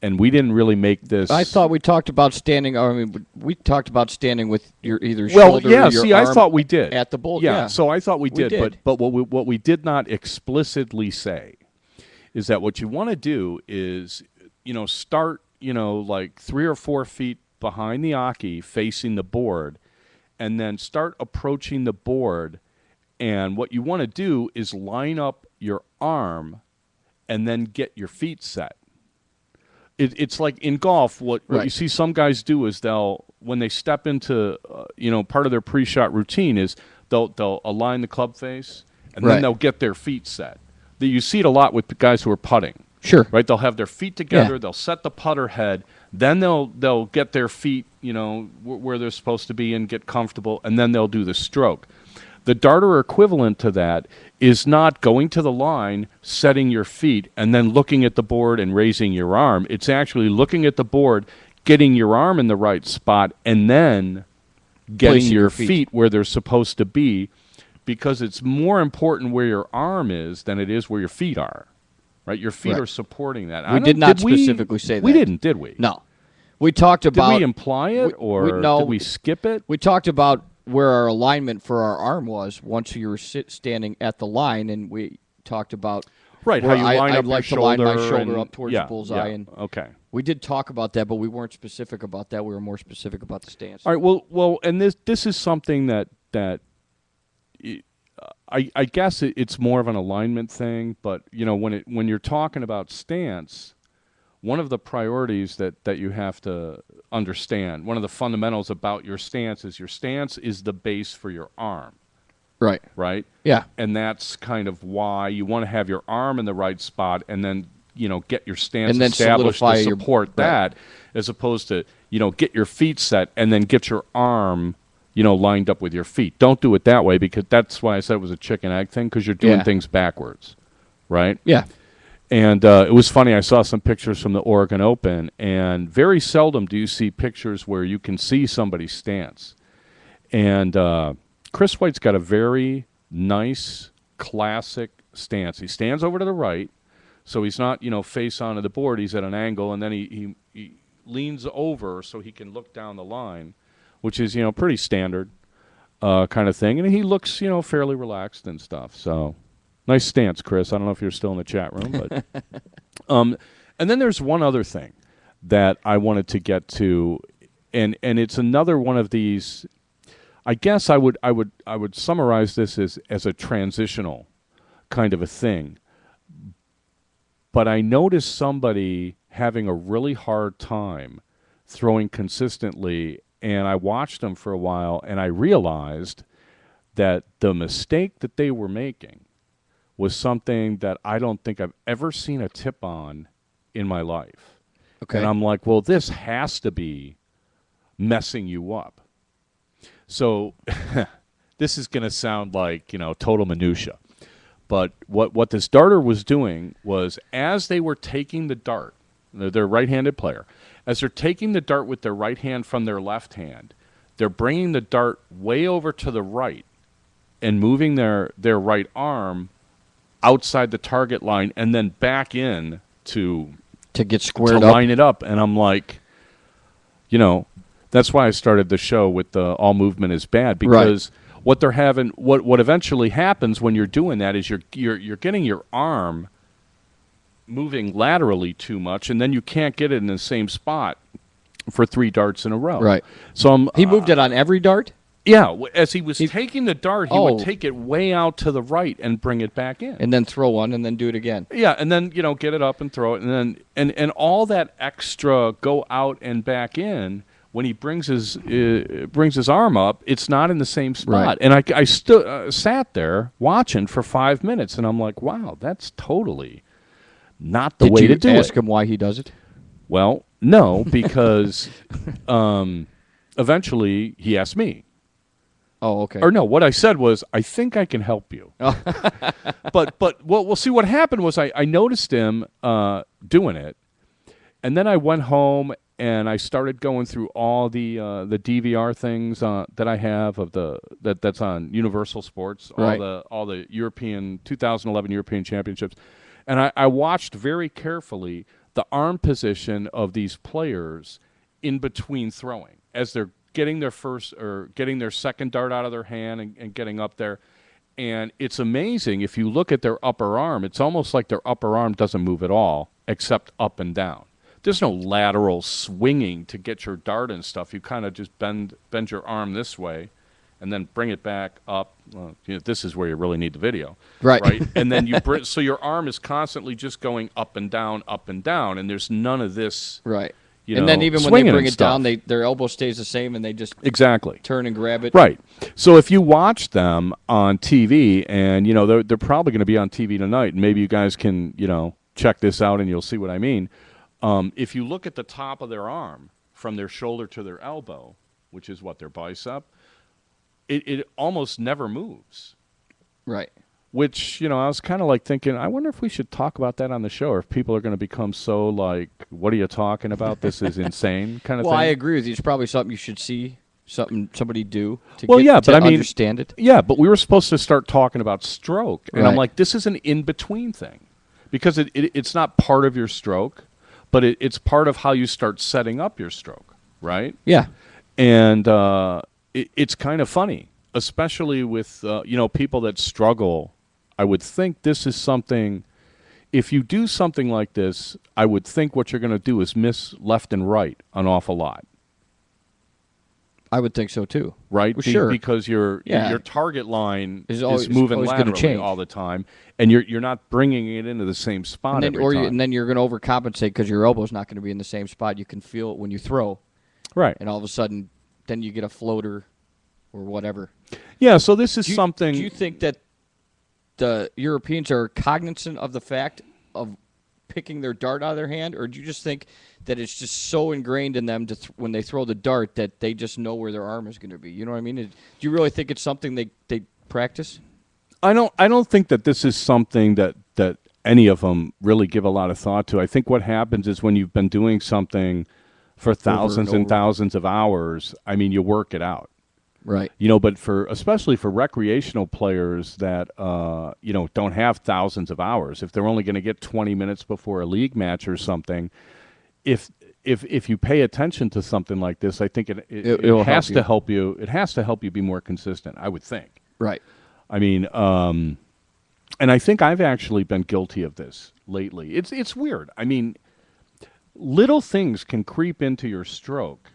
And we didn't really make this. I thought we talked about standing. I mean, we talked about standing with your either shoulder or your arm I thought we did at the bowl. Yeah, so I thought we did. But what we did not explicitly say is that what you want to do is, start, like 3 or 4 feet behind the Aki facing the board, and then start approaching the board. And what you want to do is line up your arm and then get your feet set. It's like in golf, what you see some guys do is when they step into, part of their pre-shot routine is they'll align the club face and then they'll get their feet set. You see it a lot with guys who are putting. Sure. Right? They'll have their feet together, they'll set the putter head, then they'll get their feet, where they're supposed to be and get comfortable, and then they'll do the stroke. The darter equivalent to that is not going to the line, setting your feet, and then looking at the board and raising your arm. It's actually looking at the board, getting your arm in the right spot, and then getting your feet where they're supposed to be, because it's more important where your arm is than it is where your feet are. Right? Your feet are supporting that. We did not specifically say that. We didn't, did we? No. We talked about... Did we imply it, or did we skip it? We talked about where our alignment for our arm was once you were standing at the line, and we talked about how you line up your shoulder. I'd like to line my shoulder up towards the bullseye. And okay. We did talk about that, but we weren't specific about that. We were more specific about the stance. All right. Well, and this is something that I guess it's more of an alignment thing, but when you're talking about stance, one of the priorities that you have to understand, one of the fundamentals about your stance is the base for your arm. Right. Right? Yeah. And that's kind of why you want to have your arm in the right spot and then, get your stance established to support that, as opposed to, get your feet set and then get your arm, lined up with your feet. Don't do it that way, because that's why I said it was a chicken egg thing, because you're doing things backwards. Right? Yeah. And it was funny, I saw some pictures from the Oregon Open, and very seldom do you see pictures where you can see somebody's stance. And Chris White's got a very nice, classic stance. He stands over to the right, so he's not, face onto the board. He's at an angle, and then he leans over so he can look down the line, which is, pretty standard kind of thing. And he looks, fairly relaxed and stuff, so... Nice stance, Chris. I don't know if you're still in the chat room, but and then there's one other thing that I wanted to get to, and it's another one of these. I guess I would summarize this as a transitional kind of a thing. But I noticed somebody having a really hard time throwing consistently and I watched them for a while, and I realized that the mistake that they were making was something that I don't think I've ever seen a tip on in my life. Okay. And I'm like, well, this has to be messing you up. So this is going to sound like, total minutia. But what this darter was doing was, as they were taking the dart, they're a right-handed player, as they're taking the dart with their right hand from their left hand, they're bringing the dart way over to the right and moving their right arm outside the target line and then back in to get squared to up. line it up. And I'm like, that's why I started the show with the all movement is bad, because what they're having, what eventually happens when you're doing that is you're getting your arm moving laterally too much, and then you can't get it in the same spot for 3 darts in a row. Right. So he moved it on every dart? Yeah, as he was taking the dart, he Oh. would take it way out to the right and bring it back in. And then throw one and then do it again. Yeah, and then, get it up and throw it, and then and all that extra go out and back in, when he brings his arm up, it's not in the same spot. Right. And I sat there watching for 5 minutes, and I'm like, wow, that's totally not the way to do it. Did you ask him why he does it? Well, no, because eventually he asked me. Oh, okay. Or no, what I said was, I think I can help you. But we'll see. What happened was I noticed him doing it, and then I went home and I started going through all the DVR things that I have of that's on Universal Sports, Right. all the European 2011 European Championships, and I watched very carefully the arm position of these players in between throwing as they're getting their first or getting their second dart out of their hand and getting up there. And it's amazing, if you look at their upper arm, it's almost like their upper arm doesn't move at all except up and down. There's no lateral swinging to get your dart and stuff. You kind of just bend your arm this way and then bring it back up. Well, this is where you really need the video. Right. And then so your arm is constantly just going up and down, and there's none of this. Right. And then even when they bring it down, their elbow stays the same, and they just turn and grab it. Right. So if you watch them on TV, and they're probably going to be on TV tonight, and maybe you guys can check this out, and you'll see what I mean. If you look at the top of their arm from their shoulder to their elbow, which is what, their bicep, it almost never moves. Right. Which, I was kind of like thinking, I wonder if we should talk about that on the show, or if people are going to become so like, what are you talking about? This is insane kind of thing. Well, I agree with you. It's probably something you should see somebody do to understand it. Yeah, but we were supposed to start talking about stroke. And I'm Right. like, this is an in-between thing. Because it's not part of your stroke, but it's part of how you start setting up your stroke, right? Yeah. And it's kind of funny, especially with people that struggle. I would think this is something, if you do something like this, I would think what you're going to do is miss left and right an awful lot. I would think so too. Right? Well, sure. Because your target line is always moving gonna laterally change. all the time, and you're not bringing it into the same spot every time. And then you're going to overcompensate because your elbow's not going to be in the same spot. You can feel it when you throw. Right. And all of a sudden, then you get a floater or whatever. Yeah, so this is something... Do you think that the Europeans are cognizant of the fact of picking their dart out of their hand, or do you just think that it's just so ingrained in them when they throw the dart that they just know where their arm is going to be? You know what I mean? Do you really think it's something they practice? I don't think that this is something that any of them really give a lot of thought to. I think what happens is when you've been doing something for thousands and thousands of hours, I mean, you work it out. Right. But especially for recreational players that don't have thousands of hours, if they're only going to get 20 minutes before a league match or something, if you pay attention to something like this, I think it has to help you. It has to help you be more consistent, I would think. Right. I mean, and I think I've actually been guilty of this lately. It's weird. I mean, little things can creep into your stroke,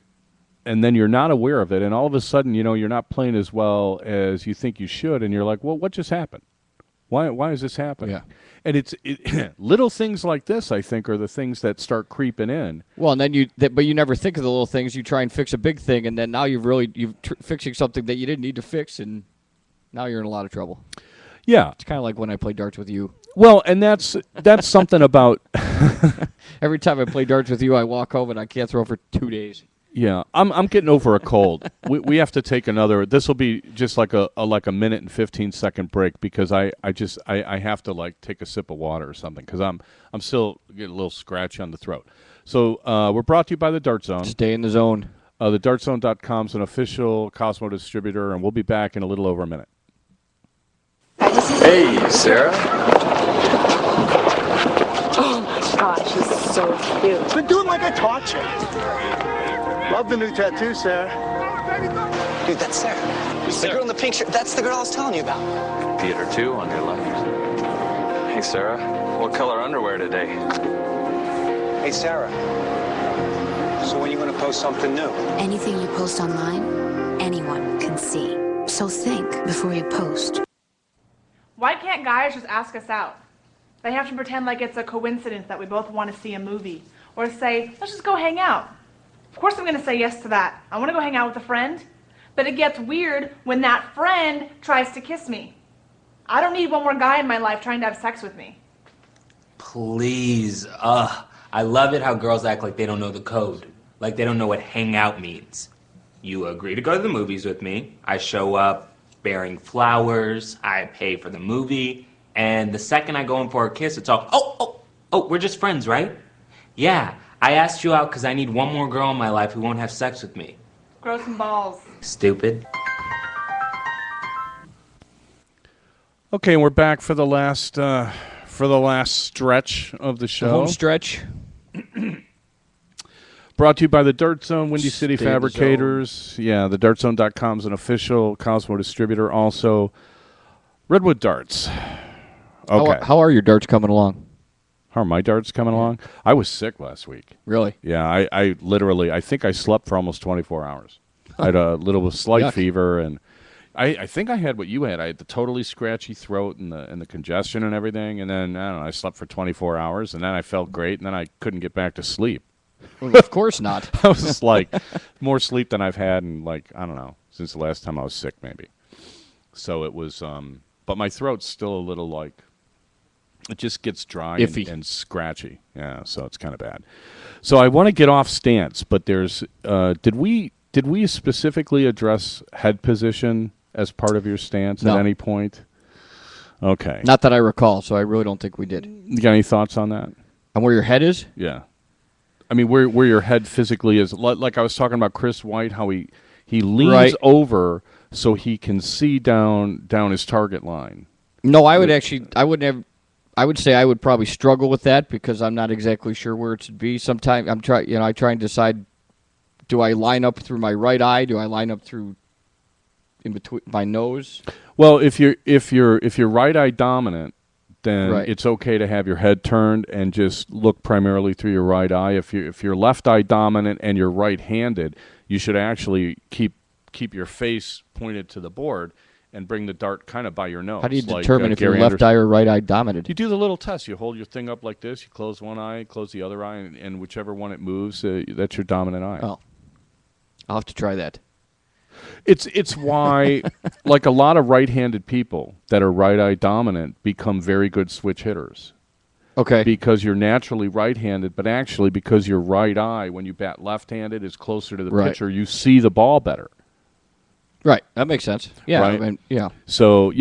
and then you're not aware of it, and all of a sudden, you're not playing as well as you think you should, and you're like, well, what just happened? Why is this happening? Yeah. And it's little things like this, I think, are the things that start creeping in. Well, and then but you never think of the little things. You try and fix a big thing, and then now you're fixing something that you didn't need to fix, and now you're in a lot of trouble. Yeah. It's kind of like when I play darts with you. Well, and that's something about. Every time I play darts with you, I walk home and I can't throw for 2 days. Yeah, I'm getting over a cold. we have to take another. This will be just like a minute and 15-second break because I have to like take a sip of water or something because I'm still getting a little scratch on the throat. So we're brought to you by the Dart Zone. Stay in the zone. The DartZone.com is an official Cosmo distributor, and we'll be back in a little over a minute. Hey, Sarah. Oh my gosh, he's so cute. Been doing like I taught you. Love the new tattoo, Sarah. Dude, that's Sarah. The girl in the pink shirt. That's the girl I was telling you about. Theater 2 on your left. Hey, Sarah. What color underwear today? Hey, Sarah. So when are you going to post something new? Anything you post online, anyone can see. So think before you post. Why can't guys just ask us out? They have to pretend like it's a coincidence that we both want to see a movie. Or say, let's just go hang out. Of course I'm going to say yes to that. I want to go hang out with a friend. But it gets weird when that friend tries to kiss me. I don't need one more guy in my life trying to have sex with me. Please. I love it how girls act like they don't know the code. Like they don't know what hang out means. You agree to go to the movies with me. I show up bearing flowers. I pay for the movie. And the second I go in for a kiss, it's all, oh, we're just friends, right? Yeah. I asked you out because I need one more girl in my life who won't have sex with me. Grow some balls. Stupid. Okay, and we're back for the last stretch of the show. The home stretch. Brought to you by the Dart Zone, Windy City Stay in the Fabricators. Yeah, the DartZone.com is an official Cosmo distributor. Also, Redwood Darts. Okay. How are your darts coming along? How are my darts coming along? I was sick last week. Really? Yeah, I literally, I think I slept for almost 24 hours. I had a little slight fever, and I think I had what you had. I had the totally scratchy throat and the congestion and everything, and then, I don't know, I slept for 24 hours, and then I felt great, and then I couldn't get back to sleep. Well, of course not. I was just like, more sleep than I've had in, like, I don't know, since the last time I was sick, maybe. So it was, but my throat's still a little, like, it just gets dry and scratchy. Yeah, so it's kind of bad. So I want to get off stance, but there's did we specifically address head position as part of your stance at any point? Okay. Not that I recall, so I really don't think we did. You got any thoughts on that? On where your head is? Yeah. I mean, where your head physically is. Like I was talking about Chris White, how he leans over so he can see down his target line. No, I would say I would probably struggle with that because I'm not exactly sure where it should be. Sometimes I try and decide, do I line up through my right eye? Do I line up through in between my nose? Well, if you're right eye dominant, then Right. it's okay to have your head turned and just look primarily through your right eye. If you're left eye dominant and you're right-handed, you should actually keep your face pointed to the board and bring the dart kind of by your nose. How do you like, determine if Gary you're left Anderson. eye or right eye dominant? You do the little test. You hold your thing up like this. You close one eye, close the other eye, and whichever one it moves, that's your dominant eye. Oh, I'll have to try that. It's why, like a lot of right-handed people that are right eye dominant become very good switch hitters. Okay. Because you're naturally right-handed, but actually because your right eye, when you bat left-handed, is closer to the Right. pitcher, you see the ball better. Right. That makes sense. Yeah. Right? I mean, yeah. So,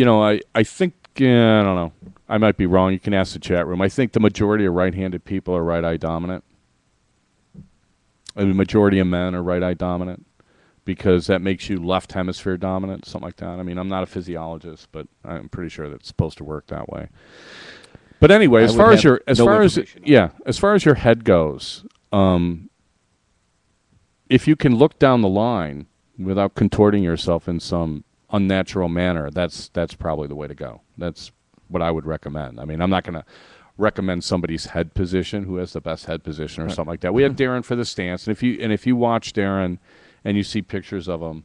I think, I don't know. I might be wrong. You can ask the chat room. I think the majority of right-handed people are right eye dominant. And the majority of men are right eye dominant because that makes you left hemisphere dominant, something like that. I mean, I'm not a physiologist, but I'm pretty sure that's supposed to work that way. But anyway, as far as your head goes, if you can look down the line without contorting yourself in some unnatural manner, that's probably the way to go. That's what I would recommend. I mean, I'm not going to recommend somebody's head position who has the best head position or something like that. We had Darren for the stance, and if you watch Darren and you see pictures of him,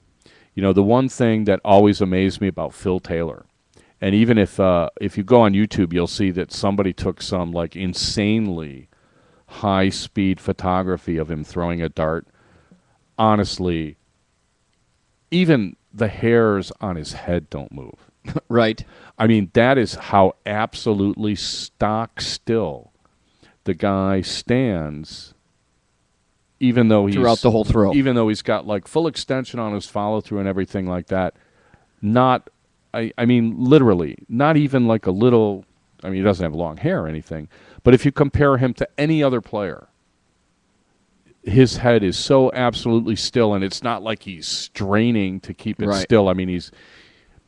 the one thing that always amazed me about Phil Taylor And even if you go on YouTube, you'll see that somebody took some like insanely high-speed photography of him throwing a dart. Honestly, even the hairs on his head don't move. Right. I mean, that is how absolutely stock still the guy stands, even though throughout the whole throw. Even though he's got like full extension on his follow-through and everything like that. Not, I mean, literally, not even like a little, I mean, he doesn't have long hair or anything, but if you compare him to any other player, his head is so absolutely still, and it's not like he's straining to keep it still. I mean,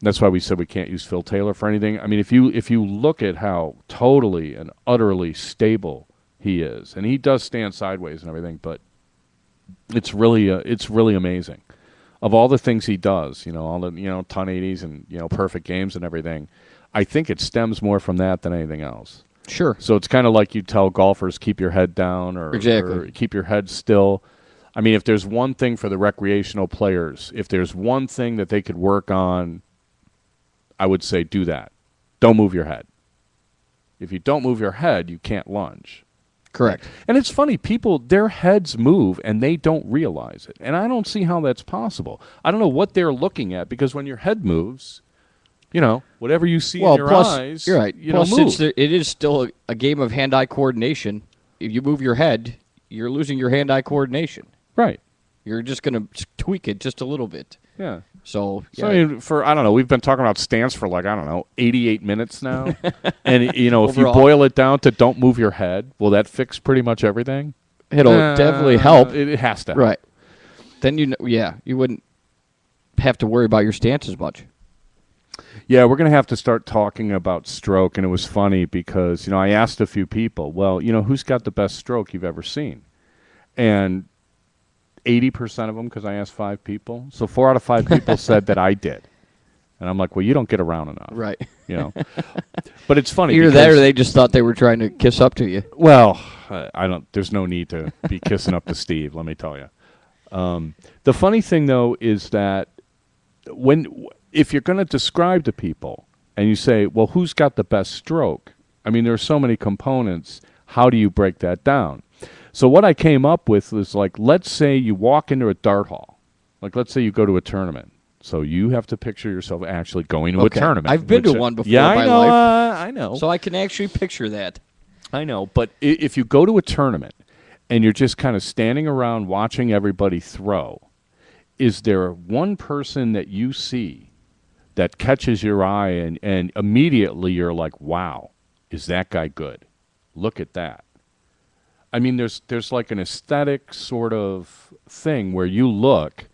that's why we said we can't use Phil Taylor for anything. I mean, if you look at how totally and utterly stable he is, and he does stand sideways and everything, but it's really amazing. Of all the things he does, all the ton 80s and perfect games and everything, I think it stems more from that than anything else. Sure. So it's kind of like you tell golfers, keep your head down or keep your head still. I mean, if there's one thing for the recreational players, if there's one thing that they could work on, I would say do that. Don't move your head. If you don't move your head, you can't lunge. Correct. And it's funny, people, their heads move and they don't realize it. And I don't see how that's possible. I don't know what they're looking at, because when your head moves, whatever you see in your eyes, you're right. Plus, move. since it is still a game of hand-eye coordination, if you move your head, you're losing your hand-eye coordination. Right. You're just going to tweak it just a little bit. Yeah. So I mean, I don't know, we've been talking about stance for 88 minutes now. And, if you boil it down to don't move your head, will that fix pretty much everything? It'll definitely help. It has to help. Right. Then, you wouldn't have to worry about your stance as much. Yeah, we're going to have to start talking about stroke. And it was funny because, I asked a few people, well, who's got the best stroke you've ever seen? And 80% of them, because I asked 5 people. So 4 out of 5 people said that I did. And I'm like, well, you don't get around enough. Right. But it's funny. Either that or they just thought they were trying to kiss up to you. Well, there's no need to be kissing up to Steve, let me tell you. The funny thing, though, is that if you're going to describe to people and you say, well, who's got the best stroke? I mean, there are so many components. How do you break that down? So what I came up with was, let's say you walk into a dart hall. Let's say you go to a tournament. So you have to picture yourself actually going to a tournament. I've been to one before in my life. I know. So I can actually picture that. I know. But if you go to a tournament and you're just kind of standing around watching everybody throw, is there one person that you see that catches your eye and immediately you're like, wow, is that guy good? Look at that. I mean, there's like an aesthetic sort of thing where you look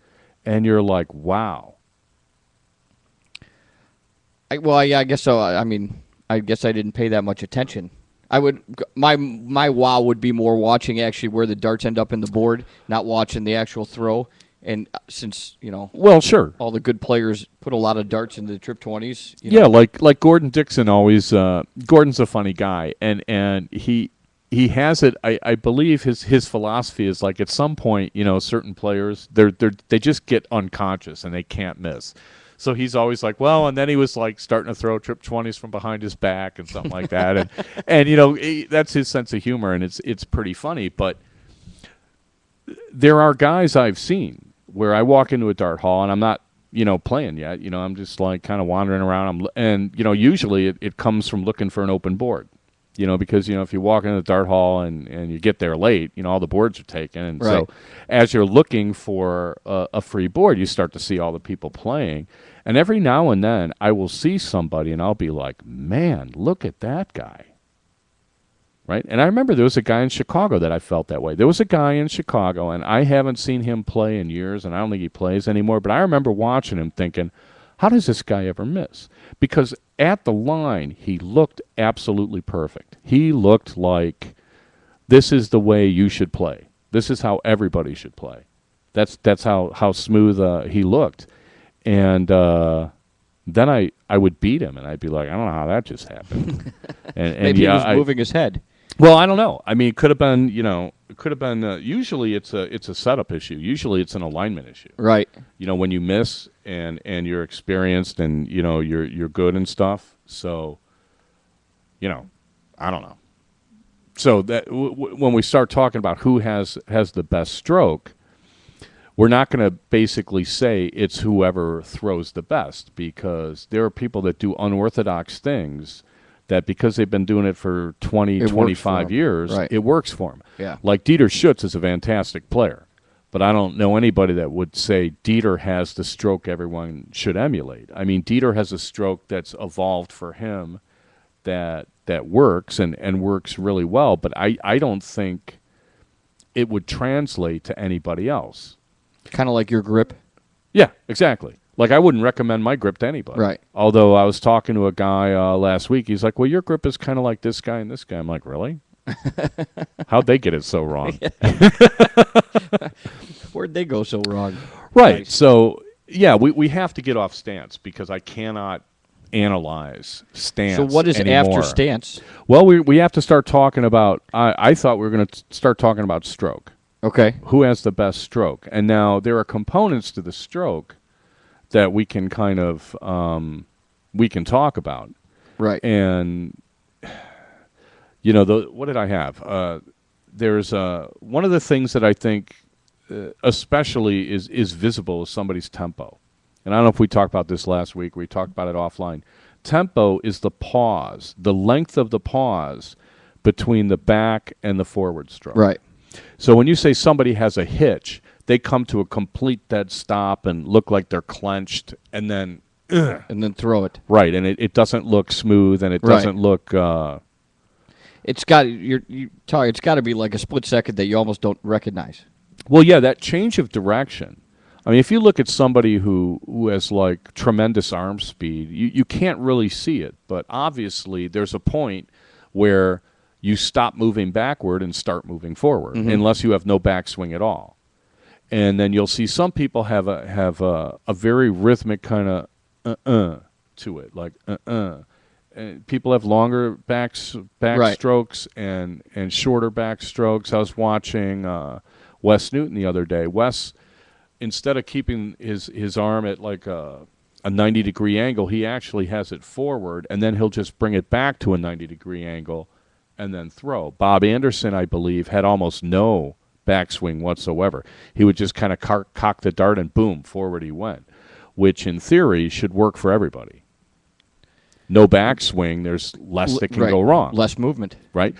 and you're like, wow. I guess so. I mean, I guess I didn't pay that much attention. My wow would be more watching actually where the darts end up in the board, not watching the actual throw. And since, well, sure, all the good players put a lot of darts into the trip 20s. Yeah, like Gordon Dixon always. Gordon's a funny guy, and he has it. I believe his philosophy is at some point, certain players they just get unconscious and they can't miss. So he's always like, well, and then he was starting to throw trip 20s from behind his back and something like that, and that's his sense of humor, and it's pretty funny. But there are guys I've seen where I walk into a dart hall and I'm not playing yet. I'm just kind of wandering around. Usually it comes from looking for an open board. Because, if you walk into the dart hall and you get there late, all the boards are taken. And so as you're looking for a free board, you start to see all the people playing. And every now and then I will see somebody and I'll be like, man, look at that guy. Right? And I remember there was a guy in Chicago that I felt that way. There was a guy in Chicago, and I haven't seen him play in years, and I don't think he plays anymore. But I remember watching him thinking, how does this guy ever miss? Because at the line, he looked absolutely perfect. He looked like this is the way you should play. This is how everybody should play. That's how smooth he looked. And then I would beat him, and I'd be like, I don't know how that just happened. and maybe he was moving his head. Well, I don't know. I mean, it could have been, usually it's a setup issue. Usually it's an alignment issue. Right. When you miss and you're experienced, and you're good and stuff. So, I don't know. So that when we start talking about who has the best stroke, we're not going to basically say it's whoever throws the best, because there are people that do unorthodox things that because they've been doing it for 20, 25 years, right. it works for them. Yeah. Like Dieter Schutz is a fantastic player, but I don't know anybody that would say Dieter has the stroke everyone should emulate. I mean, Dieter has a stroke that's evolved for him that works and works really well, but I don't think it would translate to anybody else. Kind of like your grip? Yeah, exactly. Like, I wouldn't recommend my grip to anybody. Right. Although I was talking to a guy last week. He's like, well, your grip is kind of like this guy and this guy. I'm like, really? How'd they get it so wrong? Where'd they go so wrong? Right. Nice. So, yeah, we have to get off stance, because I cannot analyze stance. So what is anymore. after stance? Well, we have to start talking about, I thought we were going to start talking about stroke. Okay. Who has the best stroke? And now there are components to the stroke that we can kind of we can talk about. Right. And what did I have? There's one of the things that I think especially is visible is somebody's tempo. And I don't know if we talked about this last week. We talked about it offline. Tempo is the pause, the length of the pause between the back and the forward stroke. Right. So when you say somebody has a hitch, they come to a complete dead stop and look like they're clenched, and then throw it. Right, and it doesn't look smooth, and it doesn't look. It's got it's got to be like a split second that you almost don't recognize. Well, yeah, that change of direction. I mean, if you look at somebody who has like tremendous arm speed, you can't really see it, but obviously there's a point where you stop moving backward and start moving forward, unless you have no backswing at all. And then you'll see some people have a very rhythmic kind of to it, like And people have longer back strokes and shorter back strokes. I was watching Wes Newton the other day. Wes, instead of keeping his arm at like a 90-degree angle, he actually has it forward, and then he'll just bring it back to a 90-degree angle and then throw. Bob Anderson, I believe, had almost no backswing whatsoever. He would just kind of cock the dart and boom, forward he went, which in theory should work for everybody. No backswing, there's less that can go wrong. Less movement. Right?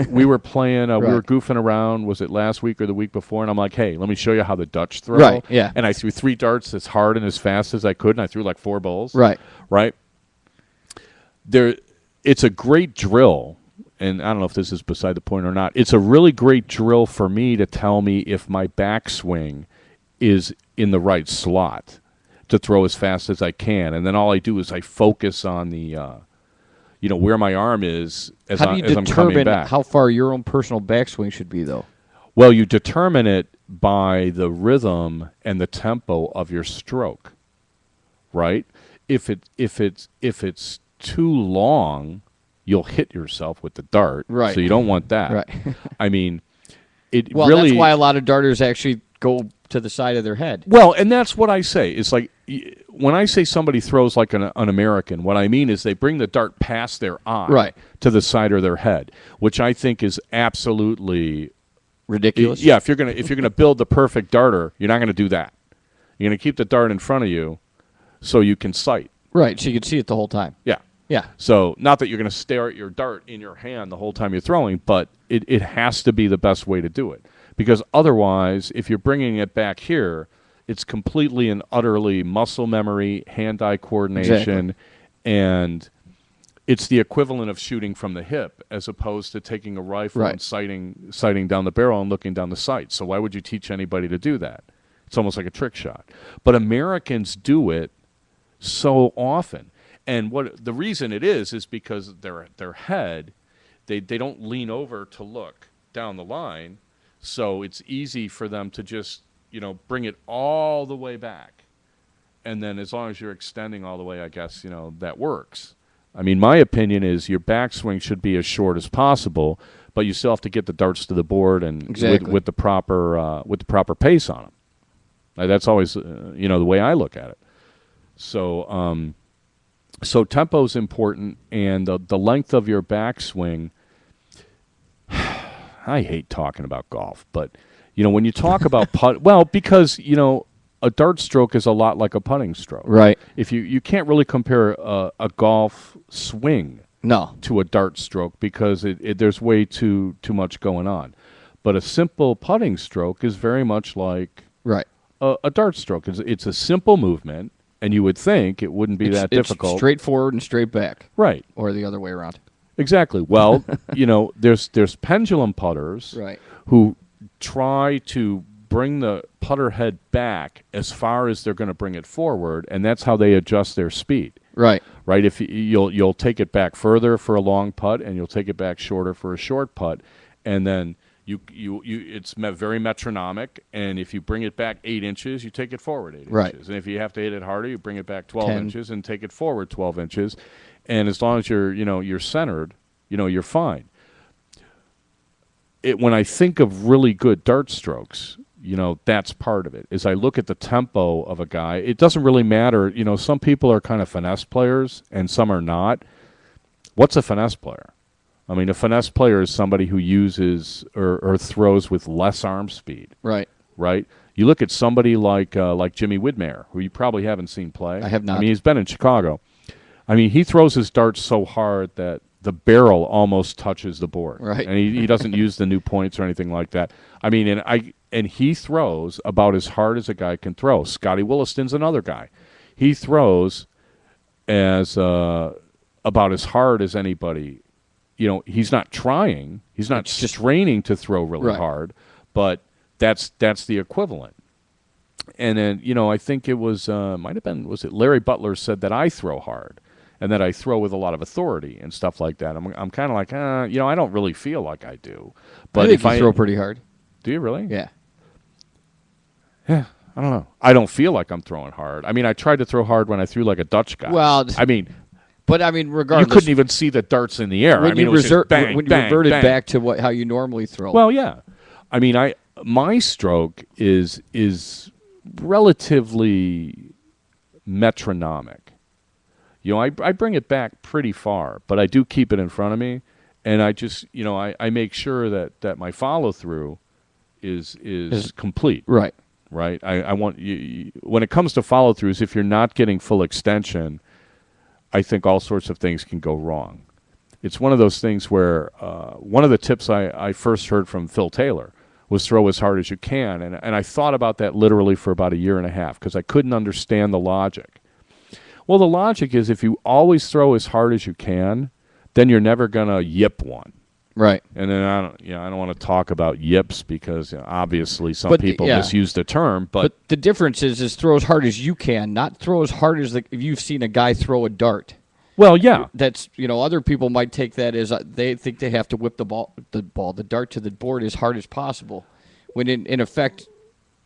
We were playing, we were goofing around, was it last week or the week before, and I'm like, hey, let me show you how the Dutch throw. Right, yeah. And I threw 3 darts as hard and as fast as I could, and I threw like 4 bowls. Right. Right? It's a great drill, and I don't know if this is beside the point or not. It's a really great drill for me to tell me if my backswing is in the right slot to throw as fast as I can. And then all I do is I focus on the, where my arm is as I'm coming back. How do you determine how far your own personal backswing should be, though? Well, you determine it by the rhythm and the tempo of your stroke, right? If it's too long, you'll hit yourself with the dart. Right. So you don't want that. Right. I mean, that's really... why a lot of darters actually go to the side of their head. Well, and that's what I say. It's like, when I say somebody throws like an American, what I mean is they bring the dart past their eye to the side of their head, which I think is absolutely ridiculous. Yeah, if you're gonna build the perfect darter, you're not gonna do that. You're gonna keep the dart in front of you so you can sight. Right, so you can see it the whole time. Yeah. Yeah. So not that you're going to stare at your dart in your hand the whole time you're throwing, but it has to be the best way to do it. Because otherwise, if you're bringing it back here, it's completely and utterly muscle memory, hand-eye coordination, and it's the equivalent of shooting from the hip as opposed to taking a rifle and sighting down the barrel and looking down the sight. So why would you teach anybody to do that? It's almost like a trick shot. But Americans do it so often. And what the reason it is because their head, they don't lean over to look down the line, so it's easy for them to just bring it all the way back, and then as long as you're extending all the way, I guess that works. I mean, my opinion is your backswing should be as short as possible, but you still have to get the darts to the board and with the proper pace on them. That's always the way I look at it. So so tempo is important, and the length of your backswing. I hate talking about golf, but when you talk about putt, well, because a dart stroke is a lot like a putting stroke. Right. If you can't really compare a golf swing to a dart stroke because there's way too much going on. But a simple putting stroke is very much like a dart stroke. It's a simple movement, and you would think it wouldn't be that difficult. It's straight forward and straight back. Right. Or the other way around. Exactly. Well, there's pendulum putters who try to bring the putter head back as far as they're going to bring it forward, and that's how they adjust their speed. Right. Right. If you'll take it back further for a long putt, and you'll take it back shorter for a short putt, and then it's very metronomic. And if you bring it back 8 inches, you take it forward 8 inches. And if you have to hit it harder, you bring it back 12 inches and take it forward 12 inches. And as long as you're centered, you're fine. When I think of really good dart strokes, that's part of it. As I look at the tempo of a guy, it doesn't really matter. Some people are kind of finesse players and some are not. What's a finesse player? I mean, a finesse player is somebody who uses or throws with less arm speed. Right. Right? You look at somebody like Jimmy Widmer, who you probably haven't seen play. I have not. I mean, he's been in Chicago. I mean, he throws his darts so hard that the barrel almost touches the board. Right. And he doesn't use the new points or anything like that. I mean, and he throws about as hard as a guy can throw. Scotty Williston's another guy. He throws as about as hard as anybody. He's not trying. He's not straining to throw really hard, but that's the equivalent. And then, I think it was was it Larry Butler said that I throw hard and that I throw with a lot of authority and stuff like that. I'm kind of like, I don't really feel like I do. But I think if you throw pretty hard. Do you really? Yeah. Yeah, I don't know. I don't feel like I'm throwing hard. I mean, I tried to throw hard when I threw like a Dutch guy. Well, but regardless, you couldn't even see the darts in the air. When I mean, you it was just bang, when you bang, reverted bang. back to how you normally throw. Well, yeah. I mean, my stroke is relatively metronomic. I bring it back pretty far, but I do keep it in front of me, and I just I make sure that my follow through is complete. Right. Right. I want you when it comes to follow throughs, if you're not getting full extension, I think all sorts of things can go wrong. It's one of those things where one of the tips I first heard from Phil Taylor was throw as hard as you can. And I thought about that literally for about a year and a half because I couldn't understand the logic. Well, the logic is if you always throw as hard as you can, then you're never going to yip one. Right. And then I don't want to talk about yips because obviously some people misuse the term. But the difference is throw as hard as you can, not throw as hard as if you've seen a guy throw a dart. Well, yeah. That's other people might take that as they think they have to whip the dart to the board as hard as possible, when in effect,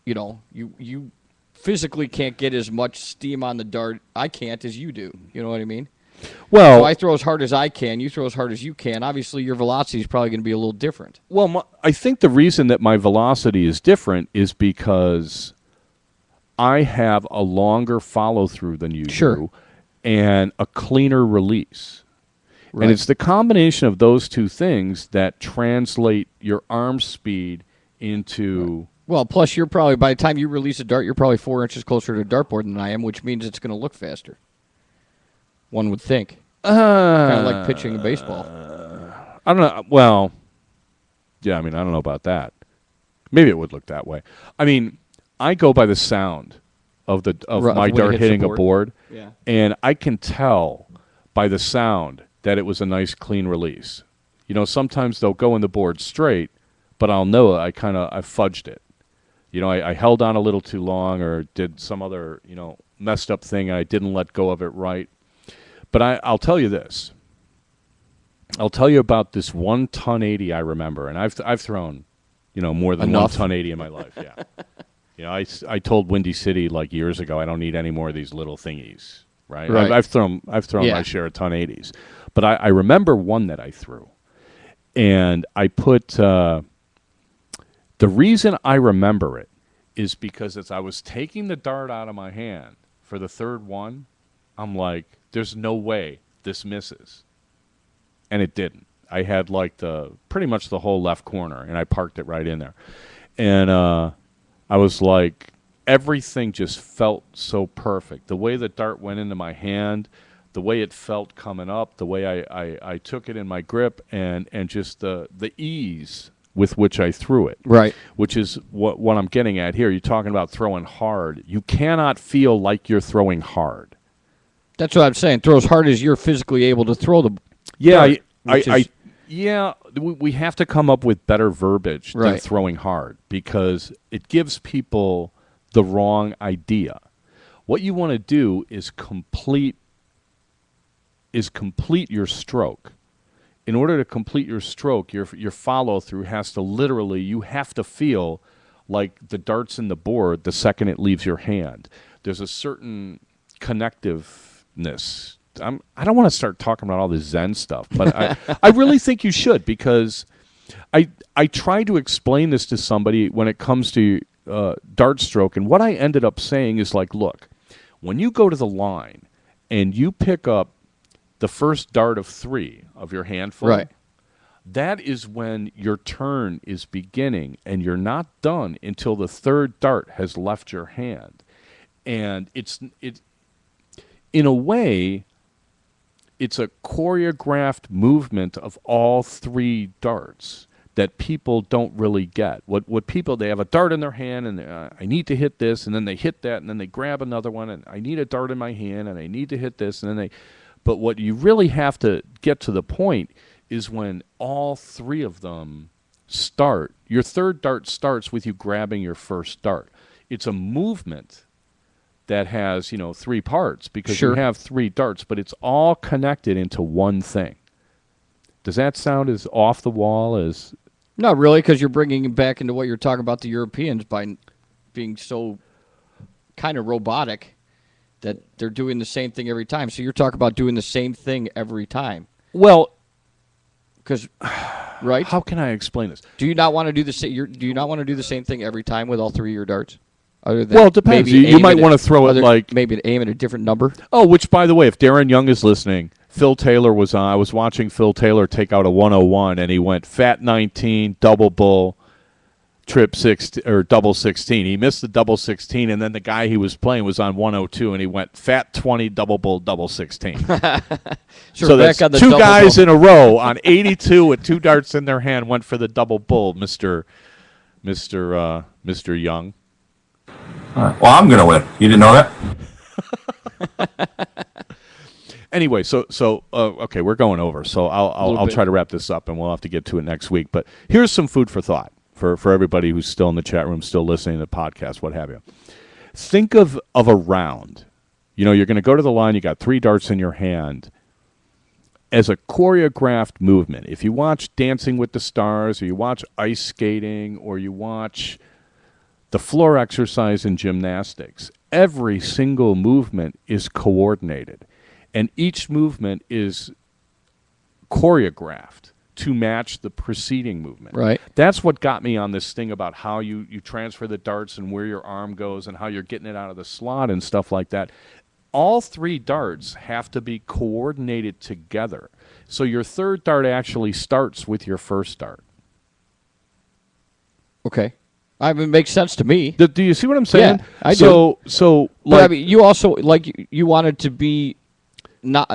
you physically can't get as much steam on the dart I can't as you do. You know what I mean? Well, so I throw as hard as I can. You throw as hard as you can. Obviously, your velocity is probably going to be a little different. Well, I think the reason that my velocity is different is because I have a longer follow through than you do, and a cleaner release. Right. And it's the combination of those two things that translate your arm speed into. Right. Well, plus you're probably by the time you release a dart, you're probably 4 inches closer to a dartboard than I am, which means it's going to look faster. One would think. Kind of like pitching a baseball. I don't know. Well, yeah, I mean, I don't know about that. Maybe it would look that way. I mean, I go by the sound of my dart hitting a board, and I can tell by the sound that it was a nice, clean release. Sometimes they'll go in the board straight, but I'll know I fudged it. I held on a little too long or did some other, messed up thing, and I didn't let go of it right. But I'll tell you this. I'll tell you about this 1 ton 80 I remember, and I've thrown, more than 1 ton 80 in my life. Yeah, I told Windy City like years ago I don't need any more of these little thingies. Right. I've thrown my share of ton 80s, but I remember one that I threw, and I put the reason I remember it is because as I was taking the dart out of my hand for the third one, I'm like, there's no way this misses. And it didn't. I had like pretty much the whole left corner, and I parked it right in there. And I was like, everything just felt so perfect. The way the dart went into my hand, the way it felt coming up, the way I took it in my grip, and just the ease with which I threw it. Right. Which is what I'm getting at here. You're talking about throwing hard. You cannot feel like you're throwing hard. That's what I'm saying. Throw as hard as you're physically able to throw the Yeah, dart, we have to come up with better verbiage than Right. throwing hard, because it gives people the wrong idea. What you want to do is complete your stroke. In order to complete your stroke, your follow through has to literally, you have to feel like the dart's in the board the second it leaves your hand. There's a certain connectiveness. I don't want to start talking about all this Zen stuff, but I really think you should, because I tried to explain this to somebody when it comes to dart stroke, and what I ended up saying is like, look, when you go to the line and you pick up the first dart of 3 of your handful, Right. that is when your turn is beginning, and you're not done until the third dart has left your hand. And it in a way, it's a choreographed movement of all 3 darts that people don't really get. What people, they have a dart in their hand, and I need to hit this, and then they hit that, and then they grab another one, and I need a dart in my hand, and I need to hit this, and then they... But what you really have to get to the point is when all 3 of them start. Your third dart starts with you grabbing your first dart. It's a movement that has, 3 parts, because Sure. you have 3 darts, but it's all connected into one thing. Does that sound as off the wall as... Not really, because you're bringing it back into what you're talking about the Europeans by being so kind of robotic that they're doing the same thing every time. So you're talking about doing the same thing every time. Well, because right? How can I explain this? Do you not want to do the same? Do you not want to do the same thing every time with all 3 of your darts? Other than Well, it depends. maybe You aim might at want to throw it like... maybe aim at a different number. Oh, which, by the way, if Darren Young is listening, Phil Taylor was on. I was watching Phil Taylor take out a 101, and he went fat 19, double bull, trip 16, or double 16. He missed the double 16, and then the guy he was playing was on 102, and he went fat 20, double bull, double 16. So that's back on the 2 double guys bull. in a row on 82 with 2 darts in their hand went for the double bull, Mr. Young. All right. Well, I'm going to win. You didn't know that? Anyway, so okay, we're going over. So I'll bit. try to wrap this up, and we'll have to get to it next week. But here's some food for thought for everybody who's still in the chat room, still listening to the podcast, what have you. Think of a round. You're going to go to the line. You got 3 darts in your hand. As a choreographed movement, if you watch Dancing with the Stars, or you watch ice skating, or you watch the floor exercise in gymnastics, every single movement is coordinated, and each movement is choreographed to match the preceding movement. Right. That's what got me on this thing about how you transfer the darts and where your arm goes and how you're getting it out of the slot and stuff like that. All 3 darts have to be coordinated together. So your third dart actually starts with your first dart. Okay. I mean, it makes sense to me. Do you see what I'm saying? Yeah, I do. So But like, I mean, you also you wanted to be not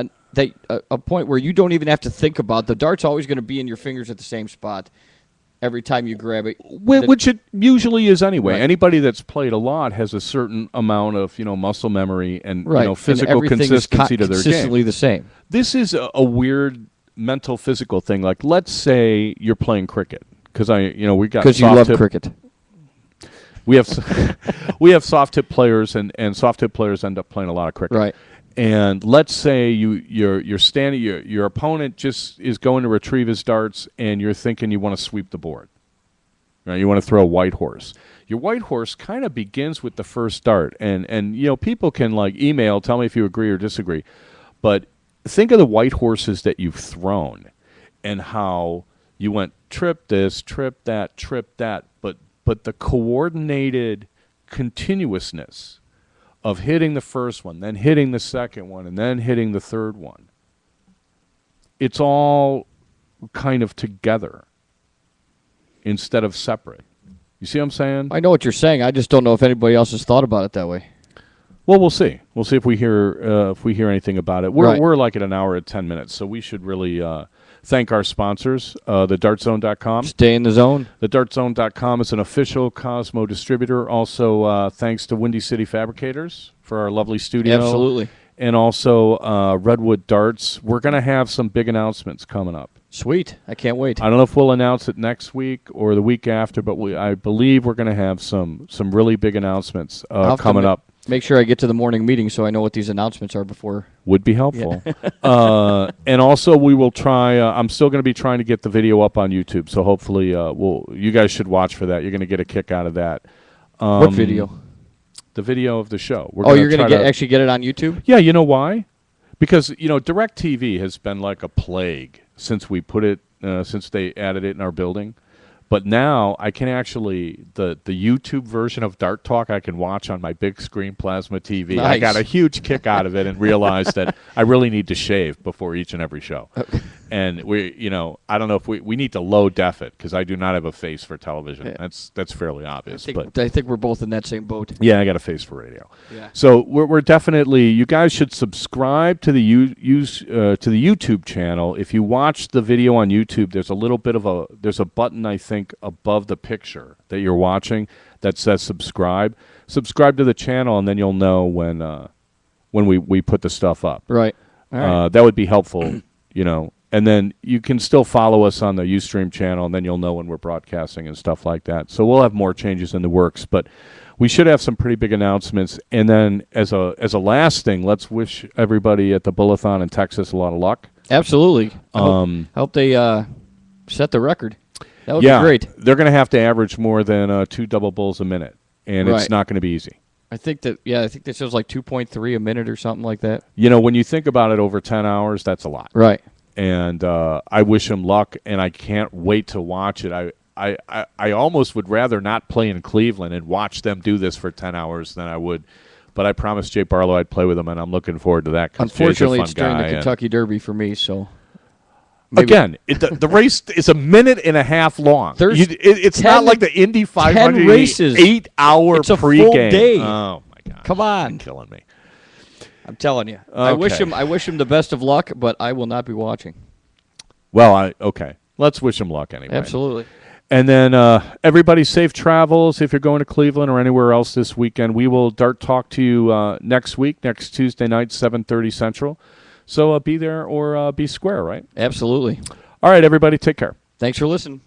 a point where you don't even have to think about the dart's always going to be in your fingers at the same spot every time you grab it. which it usually is anyway. Right. Anybody that's played a lot has a certain amount of muscle memory and Right. And physical everything is consistency to their game. consistently the same. This is a weird mental physical thing. Like, let's say you're playing cricket, because we got Because you soft love tip- cricket. We have soft tip players, and soft tip players end up playing a lot of cricket. Right. And let's say you're standing, your opponent just is going to retrieve his darts, and you're thinking you want to sweep the board. Right? You want to throw a white horse. Your white horse kind of begins with the first dart, and people can email, tell me if you agree or disagree, but think of the white horses that you've thrown, and how you went trip this, trip that, but the coordinated continuousness of hitting the first one, then hitting the second one, and then hitting the third one. It's all kind of together instead of separate. You see what I'm saying? I know what you're saying. I just don't know if anybody else has thought about it that way. Well, we'll see. We'll see if we hear anything about it. We're like at an hour at 10 minutes, so we should really thank our sponsors, thedartzone.com. Stay in the zone. Thedartzone.com is an official Cosmo distributor. Also, thanks to Windy City Fabricators for our lovely studio. Absolutely. And also Redwood Darts. We're going to have some big announcements coming up. Sweet. I can't wait. I don't know if we'll announce it next week or the week after, but I believe we're going to have some really big announcements coming up. Make sure I get to the morning meeting so I know what these announcements are before. Would be helpful. Yeah. And also we will try, I'm still going to be trying to get the video up on YouTube, so hopefully you guys should watch for that. You're going to get a kick out of that. What video? The video of the show. You're going to actually get it on YouTube? Yeah, you know why? Because, DirecTV has been like a plague since we put it, since they added it in our building. But now I can actually, the YouTube version of Dart Talk I can watch on my big screen plasma TV. Nice. I got a huge kick out of it and realized that I really need to shave before each and every show. And I don't know if we need to low def it because I do not have a face for television. Yeah. That's fairly obvious. I think we're both in that same boat. Yeah, I got a face for radio. Yeah. So we're definitely, you guys should subscribe to the YouTube channel. If you watch the video on YouTube, there's a little bit of there's a button I think above the picture that you're watching that says subscribe. Subscribe to the channel, and then you'll know when we put the stuff up. Right. All right. That would be helpful, And then you can still follow us on the Ustream channel, and then you'll know when we're broadcasting and stuff like that. So we'll have more changes in the works, but we should have some pretty big announcements. And then as a last thing, let's wish everybody at the Bullathon in Texas a lot of luck. Absolutely. I hope they set the record. That would be great. They're going to have to average more than 2 double bulls a minute, and it's not going to be easy. I think that shows like 2.3 a minute or something like that. When you think about it over 10 hours, that's a lot. Right. And I wish them luck, and I can't wait to watch it. I almost would rather not play in Cleveland and watch them do this for 10 hours than I would. But I promised Jay Barlow I'd play with him, and I'm looking forward to that. Unfortunately, it's during the Kentucky Derby for me, so... Maybe. Again, the race is a minute and a half long. It's not like the Indy 500 10 races. 8-hour it's a pregame. Full day. Oh my God! Come on, you're killing me. I'm telling you. Okay. I wish him the best of luck, but I will not be watching. Well, let's wish him luck anyway. Absolutely. And then everybody, safe travels if you're going to Cleveland or anywhere else this weekend. We will Dart Talk to you next week, next Tuesday night, 7:30 Central. So be there or be square, right? Absolutely. All right, everybody, take care. Thanks for listening.